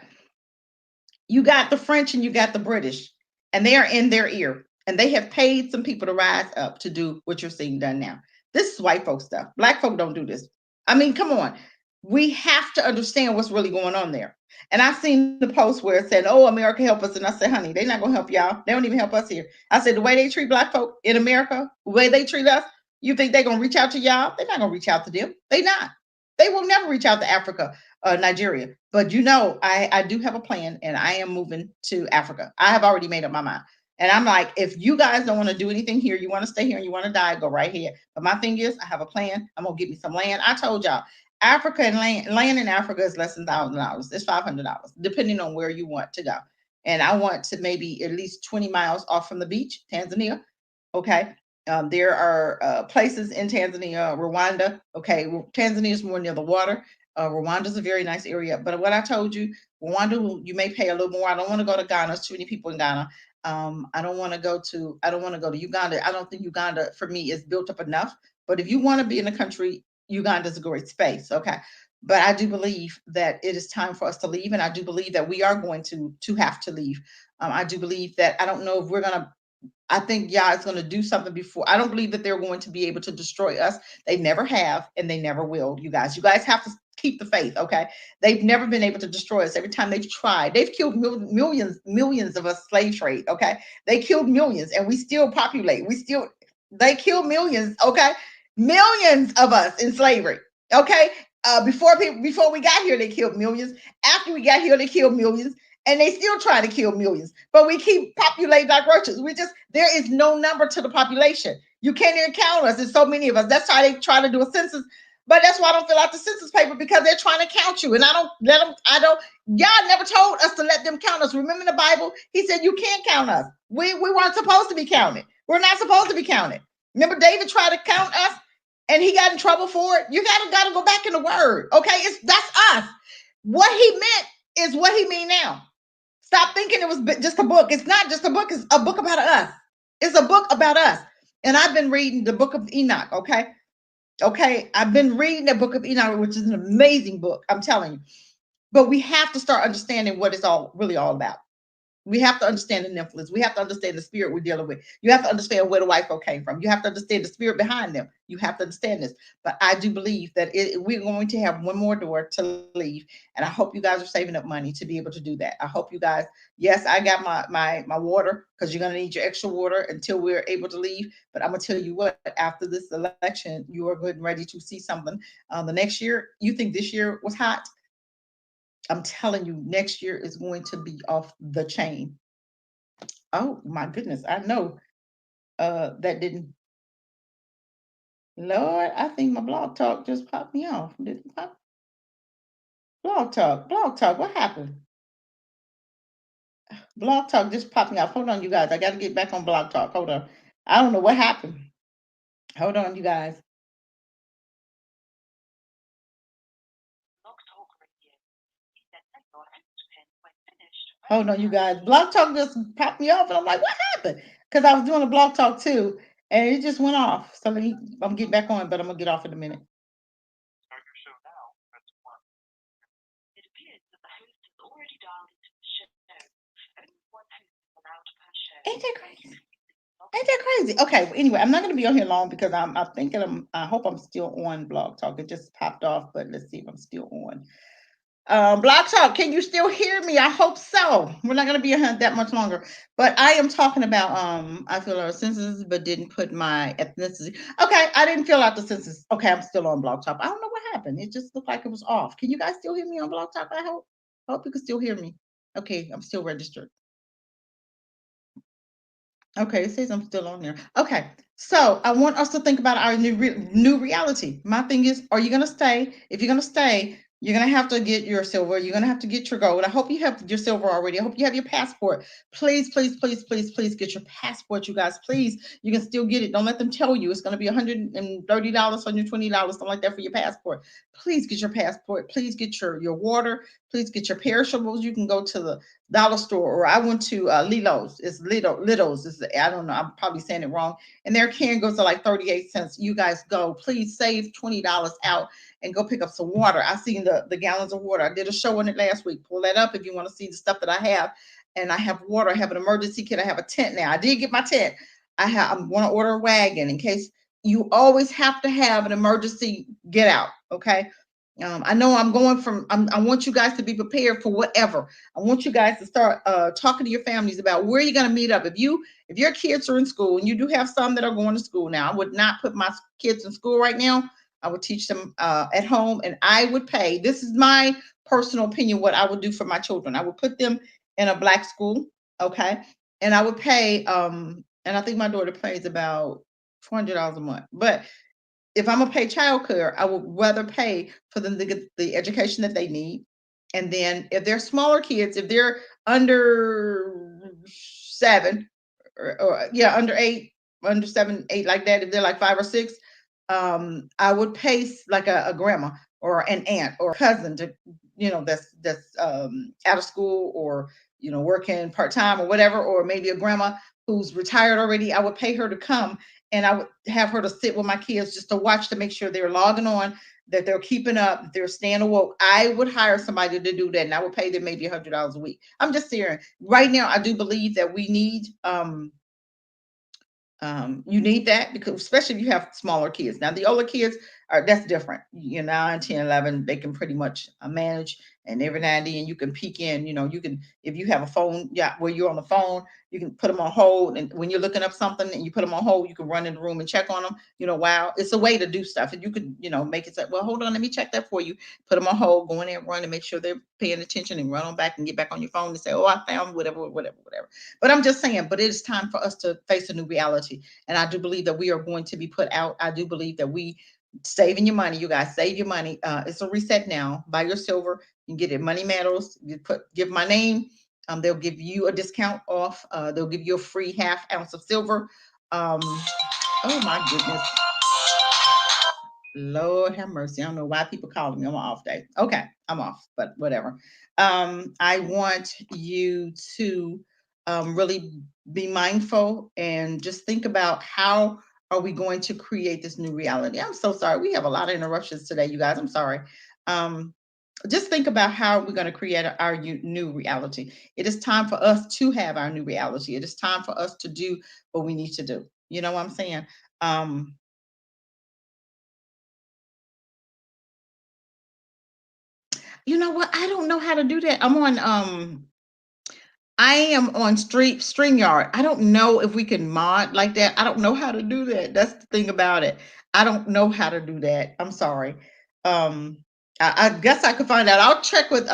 You got the French and you got the British, and they are in their ear, and they have paid some people to rise up to do what you're seeing done now. This is white folk stuff. Black folk don't do this. I mean, come on. We have to understand what's really going on there. And I've seen the post where it said, "Oh, America help us," and I said, "Honey, they're not gonna help y'all. They don't even help us here." I said, "The way they treat black folk in America, the way they treat us, you think they're gonna reach out to y'all? They're not gonna reach out to them. They not. They will never reach out to Africa, Nigeria. But I do have a plan, and I am moving to Africa. I have already made up my mind. And I'm like, if you guys don't want to do anything here, you want to stay here and you want to die, go right here. But my thing is, I have a plan. I'm gonna get me some land. I told y'all, Africa and land in Africa is less than $1,000. It's $500, depending on where you want to go. And I want to maybe at least 20 miles off from the beach, Tanzania. Okay. There are places in Tanzania, Rwanda. Okay, Tanzania is more near the water. Rwanda is a very nice area. But what I told you, Rwanda, you may pay a little more. I don't want to go to Ghana. There's too many people in Ghana. I don't want to go to Uganda. I don't think Uganda for me is built up enough. But if you want to be in the country, Uganda is a great space. Okay. But I do believe that it is time for us to leave. And I do believe that we are going to have to leave. I do believe that I don't know if we're going to I think Yah is going to do something before. I don't believe that they're going to be able to destroy us. They never have, and they never will. You guys have to keep the faith. Okay. They've never been able to destroy us. Every time they've tried, they've killed millions of us slave trade. Okay. They killed millions, and we still populate. They killed millions. Okay. Millions of us in slavery. Okay. Before we got here, they killed millions. After we got here, they killed millions. And they still try to kill millions, but we keep populating like roaches. There is no number to the population. You can't even count us. There's so many of us. That's why they try to do a census. But that's why I don't fill out the census paper, because they're trying to count you. And I don't let them, y'all never told us to let them count us. Remember in the Bible, he said, you can't count us. We weren't supposed to be counted. We're not supposed to be counted. Remember, David tried to count us and he got in trouble for it. You gotta go back in the word. Okay, that's us. What he meant is what he mean now. Stop thinking it was just a book. It's not just a book, it's a book about us. It's a book about us. And I've been reading the book of Enoch, okay? Okay, I've been reading the book of Enoch, which is an amazing book, I'm telling you. But we have to start understanding what it's all really all about. We have to understand the influence. We have to understand the spirit we're dealing with. You have to understand where the white folk came from. You have to understand the spirit behind them. You have to understand this. But I do believe that we're going to have one more door to leave. And I hope you guys are saving up money to be able to do that. I hope you guys, yes, I got my water because you're going to need your extra water until we're able to leave. But I'm going to tell you what, after this election, you are good and ready to see something. The next year, you think this year was hot? I'm telling you, next year is going to be off the chain. Oh my goodness, I know that didn't. Lord, I think my blog talk just popped me off. Did it pop? Blog talk, what happened? Blog talk just popped me off. Hold on, you guys. I got to get back on blog talk. Hold on. I don't know what happened. Hold on, you guys. Hold on, you guys. Blog talk just popped me off, and I'm like, what happened? Because I was doing a blog talk too, and it just went off. So I'm getting back on, but I'm gonna get off in a minute. Ain't that crazy? Ain't that crazy? Okay. Well, anyway, I'm not going to be on here long because I'm thinking I hope I'm still on Blog Talk. It just popped off, but let's see if I'm still on. Blog Talk, can you still hear me? I hope so. We're not going to be on here that much longer. But I am talking about I filled out a census but didn't put my ethnicity. Okay, I didn't fill out the census. Okay, I'm still on Blog Talk. I don't know what happened. It just looked like it was off. Can you guys still hear me on Blog Talk? I hope you can still hear me. Okay, I'm still registered. Okay, it says I'm still on there. Okay, so I want us to think about our new reality. My thing is, are you gonna stay? If you're gonna stay, you're gonna have to get your silver. You're gonna have to get your gold. I hope you have your silver already. I hope you have your passport. Please, please, please, please, please get your passport, you guys. Please, you can still get it. Don't let them tell you it's gonna be $130, $120, something like that for your passport. Please get your passport. Please get your water. Please get your perishables. You can go to the dollar store, or I went to Lilo's. It's Lido's. I don't know. I'm probably saying it wrong. And their can goes to like 38 cents. You guys go. Please save $20 out and go pick up some water. I seen the gallons of water. I did a show on it last week. Pull that up if you want to see the stuff that I have. And I have water. I have an emergency kit. I have a tent now. I did get my tent. I'm going to order a wagon in case. You always have to have an emergency get out. Okay. I know I'm going from. I want you guys to be prepared for whatever. I want you guys to start talking to your families about where you're going to meet up. If your kids are in school, and you do have some that are going to school now, I would not put my kids in school right now. I would teach them at home, and I would pay. This is my personal opinion. What I would do for my children, I would put them in a black school, okay, and I would pay. And I think my daughter pays about $400 a month, but if I'm gonna pay childcare, I would rather pay for them to get the education that they need. And then if they're smaller kids, if they're under 7 or yeah, under 8, under 7, 8 like that, if they're like 5 or 6, I would pay like a grandma or an aunt or a cousin to, that's out of school or working part-time or whatever, or maybe a grandma who's retired already. I would pay her to come, and I would have her to sit with my kids just to watch, to make sure they're logging on, that they're keeping up, that they're staying awoke. I would hire somebody to do that, and I would pay them maybe $100 a week. I'm just saying, right now, I do believe that we need you need that, because especially if you have smaller kids. Now the older kids are, that's different. 9, 10, 11, they can pretty much manage, and every now and then you can peek in. You can, if you have a phone, yeah, where you're on the phone, you can put them on hold, and when you're looking up something and you put them on hold, you can run in the room and check on them. Wow, it's a way to do stuff. And you could make it say, well, hold on, let me check that for you. Put them on hold, go in there and run and make sure they're paying attention, and run on back and get back on your phone and say, oh, I found whatever, whatever, whatever. But I'm just saying, but it is time for us to face a new reality. And I do believe that we are going to be put out. I do believe that we saving your money. You guys save your money. It's a reset now. Buy your silver. You can get it Money Metals. Give my name. They'll give you a discount off. They'll give you a free half ounce of silver. Um, oh my goodness. Lord have mercy. I don't know why people calling me on my off day. Okay, I'm off, but whatever. I want you to really be mindful and just think about how are we going to create this new reality. I'm so sorry. We have a lot of interruptions today, you guys. I'm sorry. Um, just think about how we're going to create our new reality. It is time for us to have our new reality. It is time for us to do what we need to do. You know what I'm saying? Um, you know what? I don't know how to do that. I am on StreamYard. I don't know if we can mod like that. I don't know how to do that. That's the thing about it. I don't know how to do that. I'm sorry. Um, I guess I could find out. I'll check with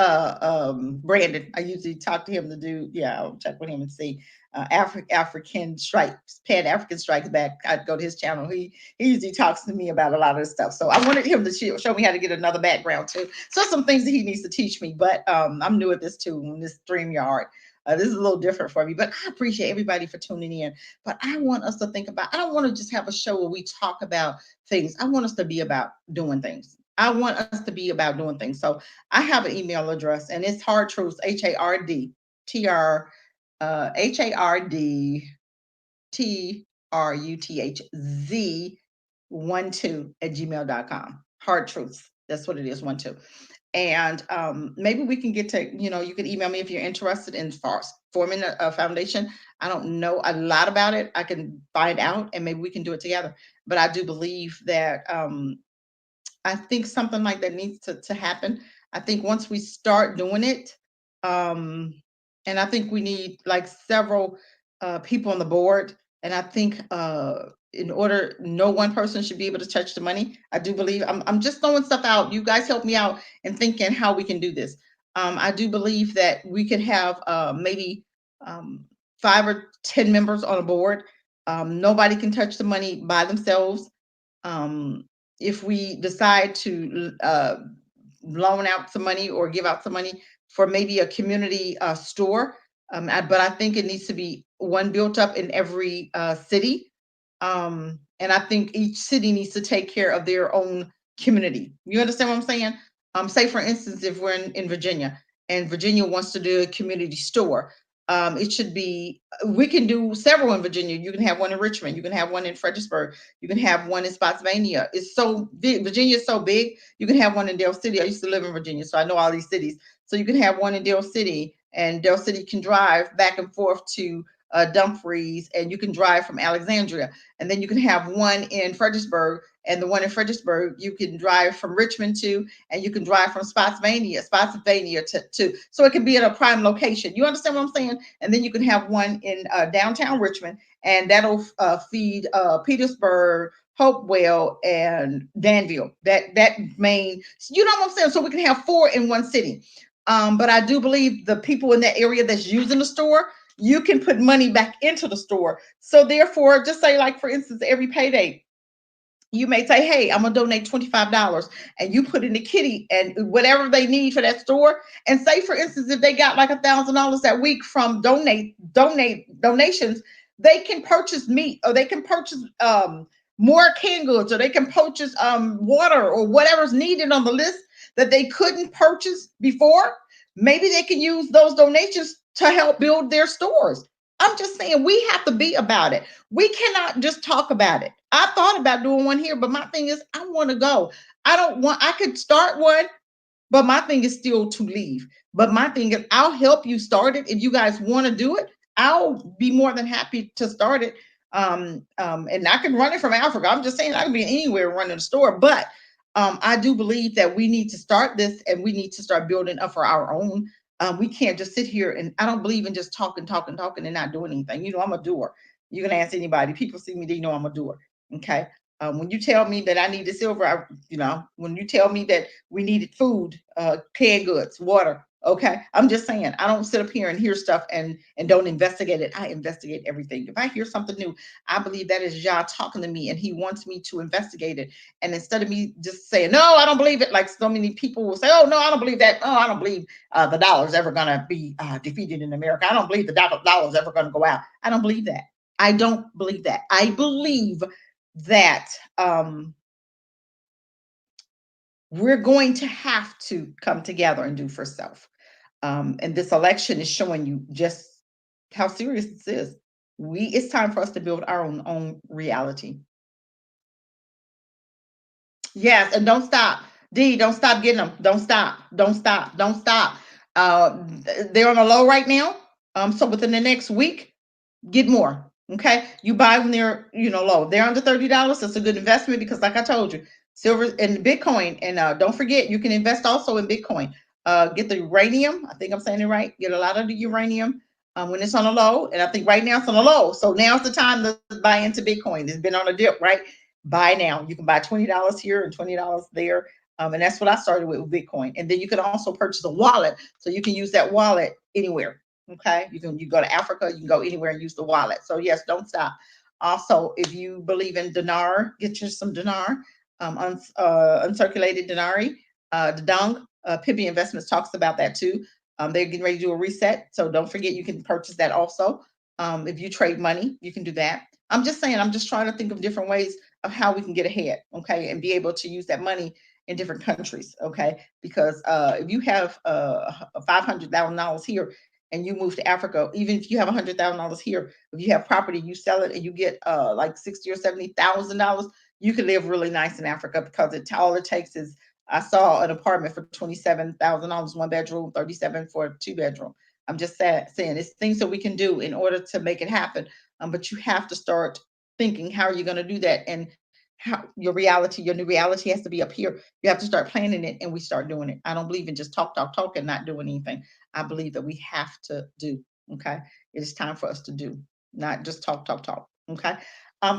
Brandon. I usually talk to him to do. Yeah, I'll check with him and see. African Strikes, Pan African Strikes Back. I'd go to his channel. He usually talks to me about a lot of this stuff. So I wanted him to show me how to get another background too. So some things that he needs to teach me. But I'm new at this too. On this StreamYard. This is a little different for me, but I appreciate everybody for tuning in. But I want us to think about, I don't want to just have a show where we talk about things. I want us to be about doing things. I want us to be about doing things. So I have an email address and it's hard truths, HARDTRUTHZ 12 at gmail.com. Hard truths. That's what it is, 12. And maybe we can get to, you can email me if you're interested in forming a foundation. I don't know a lot about it. I can find out and maybe we can do it together. But I do believe that I think something like that needs to happen. I think once we start doing it, um, and I think we need like several people on the board. And I think in order, no one person should be able to touch the money. I do believe I'm just throwing stuff out. You guys help me out in thinking how we can do this. I do believe that we could have maybe um, 5 or 10 members on a board. Nobody can touch the money by themselves. Um, if we decide to loan out some money or give out some money for maybe a community store, but I think it needs to be one built up in every city. And I think each city needs to take care of their own community. You understand what I'm saying? Say, for instance, if we're in Virginia and Virginia wants to do a community store, it should be, we can do several in Virginia. You can have one in Richmond. You can have one in Fredericksburg. You can have one in Spotsylvania. It's so big. Virginia is so big. You can have one in Dale City. I used to live in Virginia, so I know all these cities. So you can have one in Dale City, and Dale City can drive back and forth to Dumfries, and you can drive from Alexandria. And then you can have one in Fredericksburg, and the one in Fredericksburg you can drive from Richmond to, and you can drive from Spotsylvania to, so it can be at a prime location. You understand what I'm saying? And then you can have one in downtown Richmond, and that'll feed Petersburg, Hopewell, and Danville. That main, you know what I'm saying? So we can have 4 in one city. But I do believe the people in that area that's using the store, you can put money back into the store. So therefore, just say, like, for instance, every payday, you may say, hey, I'm gonna donate $25, and you put in the kitty and whatever they need for that store. And say, for instance, if they got like $1,000 that week from donations, they can purchase meat, or they can purchase more canned goods, or they can purchase water or whatever's needed on the list that they couldn't purchase before. Maybe they can use those donations to help build their stores. I'm just saying, we have to be about it. We cannot just talk about it. I thought about doing one here, but my thing is, I want to go. I could start one, but my thing is still to leave. But my thing is, I'll help you start it. If you guys want to do it, I'll be more than happy to start it. And I can run it from Africa. I'm just saying, I can be anywhere running a store, but I do believe that we need to start this, and we need to start building up for our own. We can't just sit here, and I don't believe in just talking, and not doing anything. I'm a doer. You can ask anybody. People see me, they know I'm a doer. Okay. When you tell me that I need the silver, when you tell me that we needed food, canned goods, water, okay. I'm just saying, I don't sit up here and hear stuff and don't investigate it. I investigate everything. If I hear something new, I believe that is Yah talking to me, and he wants me to investigate it. And instead of me just saying, no, I don't believe it, like so many people will say, oh, no, I don't believe that. Oh, I don't believe the dollar's ever going to be defeated in America. I don't believe the dollar's ever going to go out. I don't believe that. I don't believe that. I believe that we're going to have to come together and do for self. And this election is showing you just how serious this is. It's time for us to build our own reality. Yes, and don't stop. D, don't stop getting them. Don't stop. Don't stop. Don't stop. They're on a low right now. So within the next week, get more. Okay, you buy when they're low. They're under $30. That's a good investment because, like I told you, silver and Bitcoin. And don't forget, you can invest also in Bitcoin. Get the uranium. I think I'm saying it right. Get a lot of the uranium when it's on a low. And I think right now it's on a low. So now's the time to buy into Bitcoin. It's been on a dip, right? Buy now. You can buy $20 here and $20 there. And that's what I started with Bitcoin. And then you can also purchase a wallet. So you can use that wallet anywhere. Okay. You go to Africa, you can go anywhere and use the wallet. So yes, don't stop. Also, if you believe in dinar, get you some dinar, uncirculated dinari, the dong. Pibby Investments talks about that too. They're getting ready to do a reset. So don't forget you can purchase that also. If you trade money, you can do that. I'm just saying, I'm just trying to think of different ways of how we can get ahead, okay, and be able to use that money in different countries, okay? Because if you have $500,000 here and you move to Africa, even if you have $100,000 here, if you have property, you sell it and you get like $60,000 or $70,000, you can live really nice in Africa because all it takes is I saw an apartment for $27,000, one bedroom, 37 for a two bedroom. I'm just saying it's things that we can do in order to make it happen. But you have to start thinking how are you going to do that, and how your new reality has to be up here. You have to start planning it, and we start doing it. I don't believe in just talk and not doing anything. I believe that we have to do. Okay, it is time for us to do, not just talk. Okay,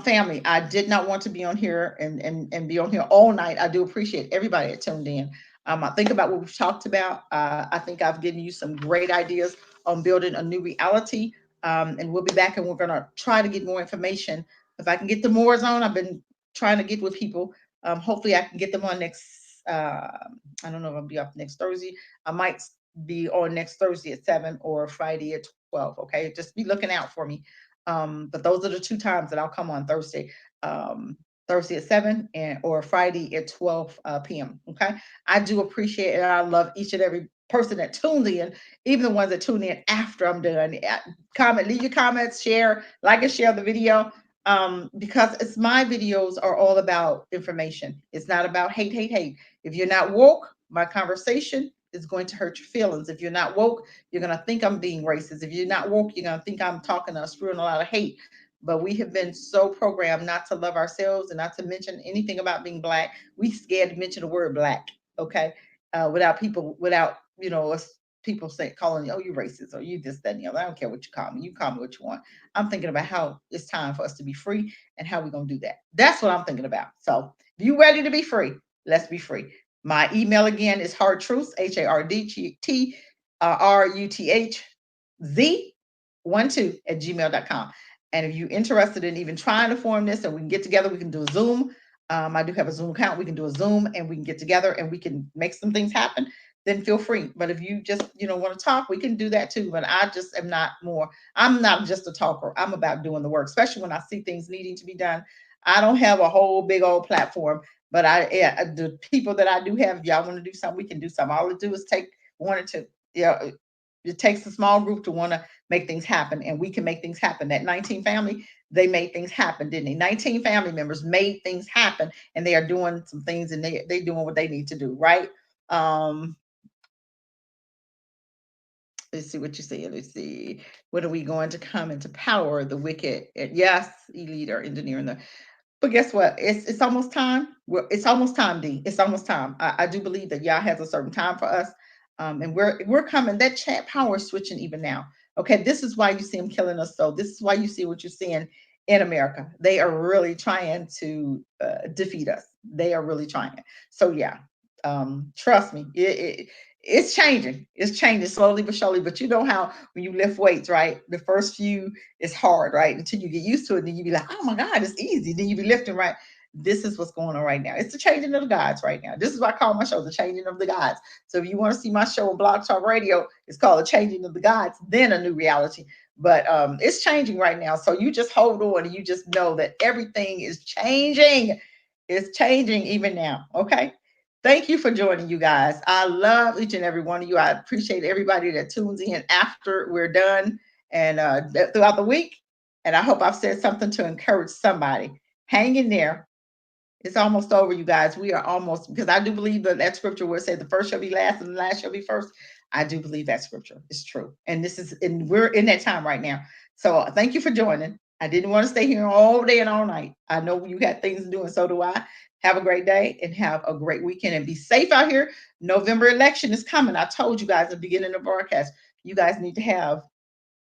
family. I did not want to be on here and be on here all night. I do appreciate everybody that tuned in. I think about what we've talked about. I think I've given you some great ideas on building a new reality. And we'll be back and we're going to try to get more information. If I can get the more on, I've been trying to get with people. Hopefully I can get them on next, I don't know if I'll be up next Thursday. I might be on next Thursday at 7 or Friday at 12. Okay. Just be looking out for me. But those are the two times that I'll come on Thursday. Thursday at 7 or Friday at 12 p.m. Okay. I do appreciate it. I love each and every person that tuned in, even the ones that tune in after I'm done. Comment, leave your comments, share, like and share the video. Because it's my videos are all about information. It's not about hate. If you're not woke, my conversation is going to hurt your feelings. If you're not woke, you're going to think I'm being racist. If you're not woke, you're going to think I'm talking spewing a lot of hate. But we have been so programmed not to love ourselves and not to mention anything about being black. We scared to mention the word black, okay? Without us people calling you, oh, you racist or you this, that, and the other. I don't care what you call me. You call me what you want. I'm thinking about how it's time for us to be free and how we're going to do that. That's what I'm thinking about. So if you ready to be free, let's be free. My email again is hardtruths, HARDTRUTHZ12 at And if you're interested in even trying to form this and we can get together, we can do a Zoom. I do have a Zoom account. We can do a Zoom and we can get together and we can make some things happen. Then feel free. But if you just, want to talk, we can do that too. But I just am not I'm not just a talker. I'm about doing the work, especially when I see things needing to be done. I don't have a whole big old platform, but the people that I do have, if y'all want to do something, we can do something. All it do is take one or two. It takes a small group to want to make things happen, and we can make things happen. That 19 family, they made things happen, didn't they? 19 family members made things happen, and they are doing some things, and they doing what they need to do, right? Let's see what you say. Let's see. When are we going to come into power? The wicked. Yes, elite are engineering the. But guess what? It's almost time. It's almost time, D. It's almost time. I do believe that Yah has a certain time for us. And we're coming. That chat power is switching even now. Okay, this is why you see them killing us. So this is why you see what you're seeing in America. They are really trying to defeat us. They are really trying. So yeah, trust me, it's changing. It's changing slowly but surely. But you know how when you lift weights, right? The first few is hard, right? Until you get used to it, then you be like, oh my God, it's easy. Then you be lifting, right? This is what's going on right now. It's the changing of the gods right now. This is why I call my show the changing of the gods. So if you want to see my show on Blog Talk Radio, it's called the changing of the gods, then a new reality. But it's changing right now. So you just hold on and you just know that everything is changing. It's changing even now. Okay. Thank you for joining, you guys. I love each and every one of you. I appreciate everybody that tunes in after we're done and throughout the week. And I hope I've said something to encourage somebody. Hang in there. It's almost over, you guys. We are almost, because I do believe that scripture where it said the first shall be last and the last shall be first. I do believe that scripture is true. And we're in that time right now. So thank you for joining. I didn't want to stay here all day and all night. I know you got things to do, and so do I. Have a great day and have a great weekend and be safe out here. November election is coming. I told you guys at the beginning of the broadcast, you guys need to have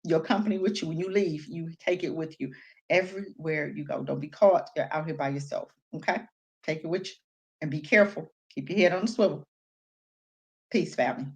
your company with you. When you leave, you take it with you everywhere you go. Don't be caught out here by yourself. Okay? Take it with you and be careful. Keep your head on the swivel. Peace, family.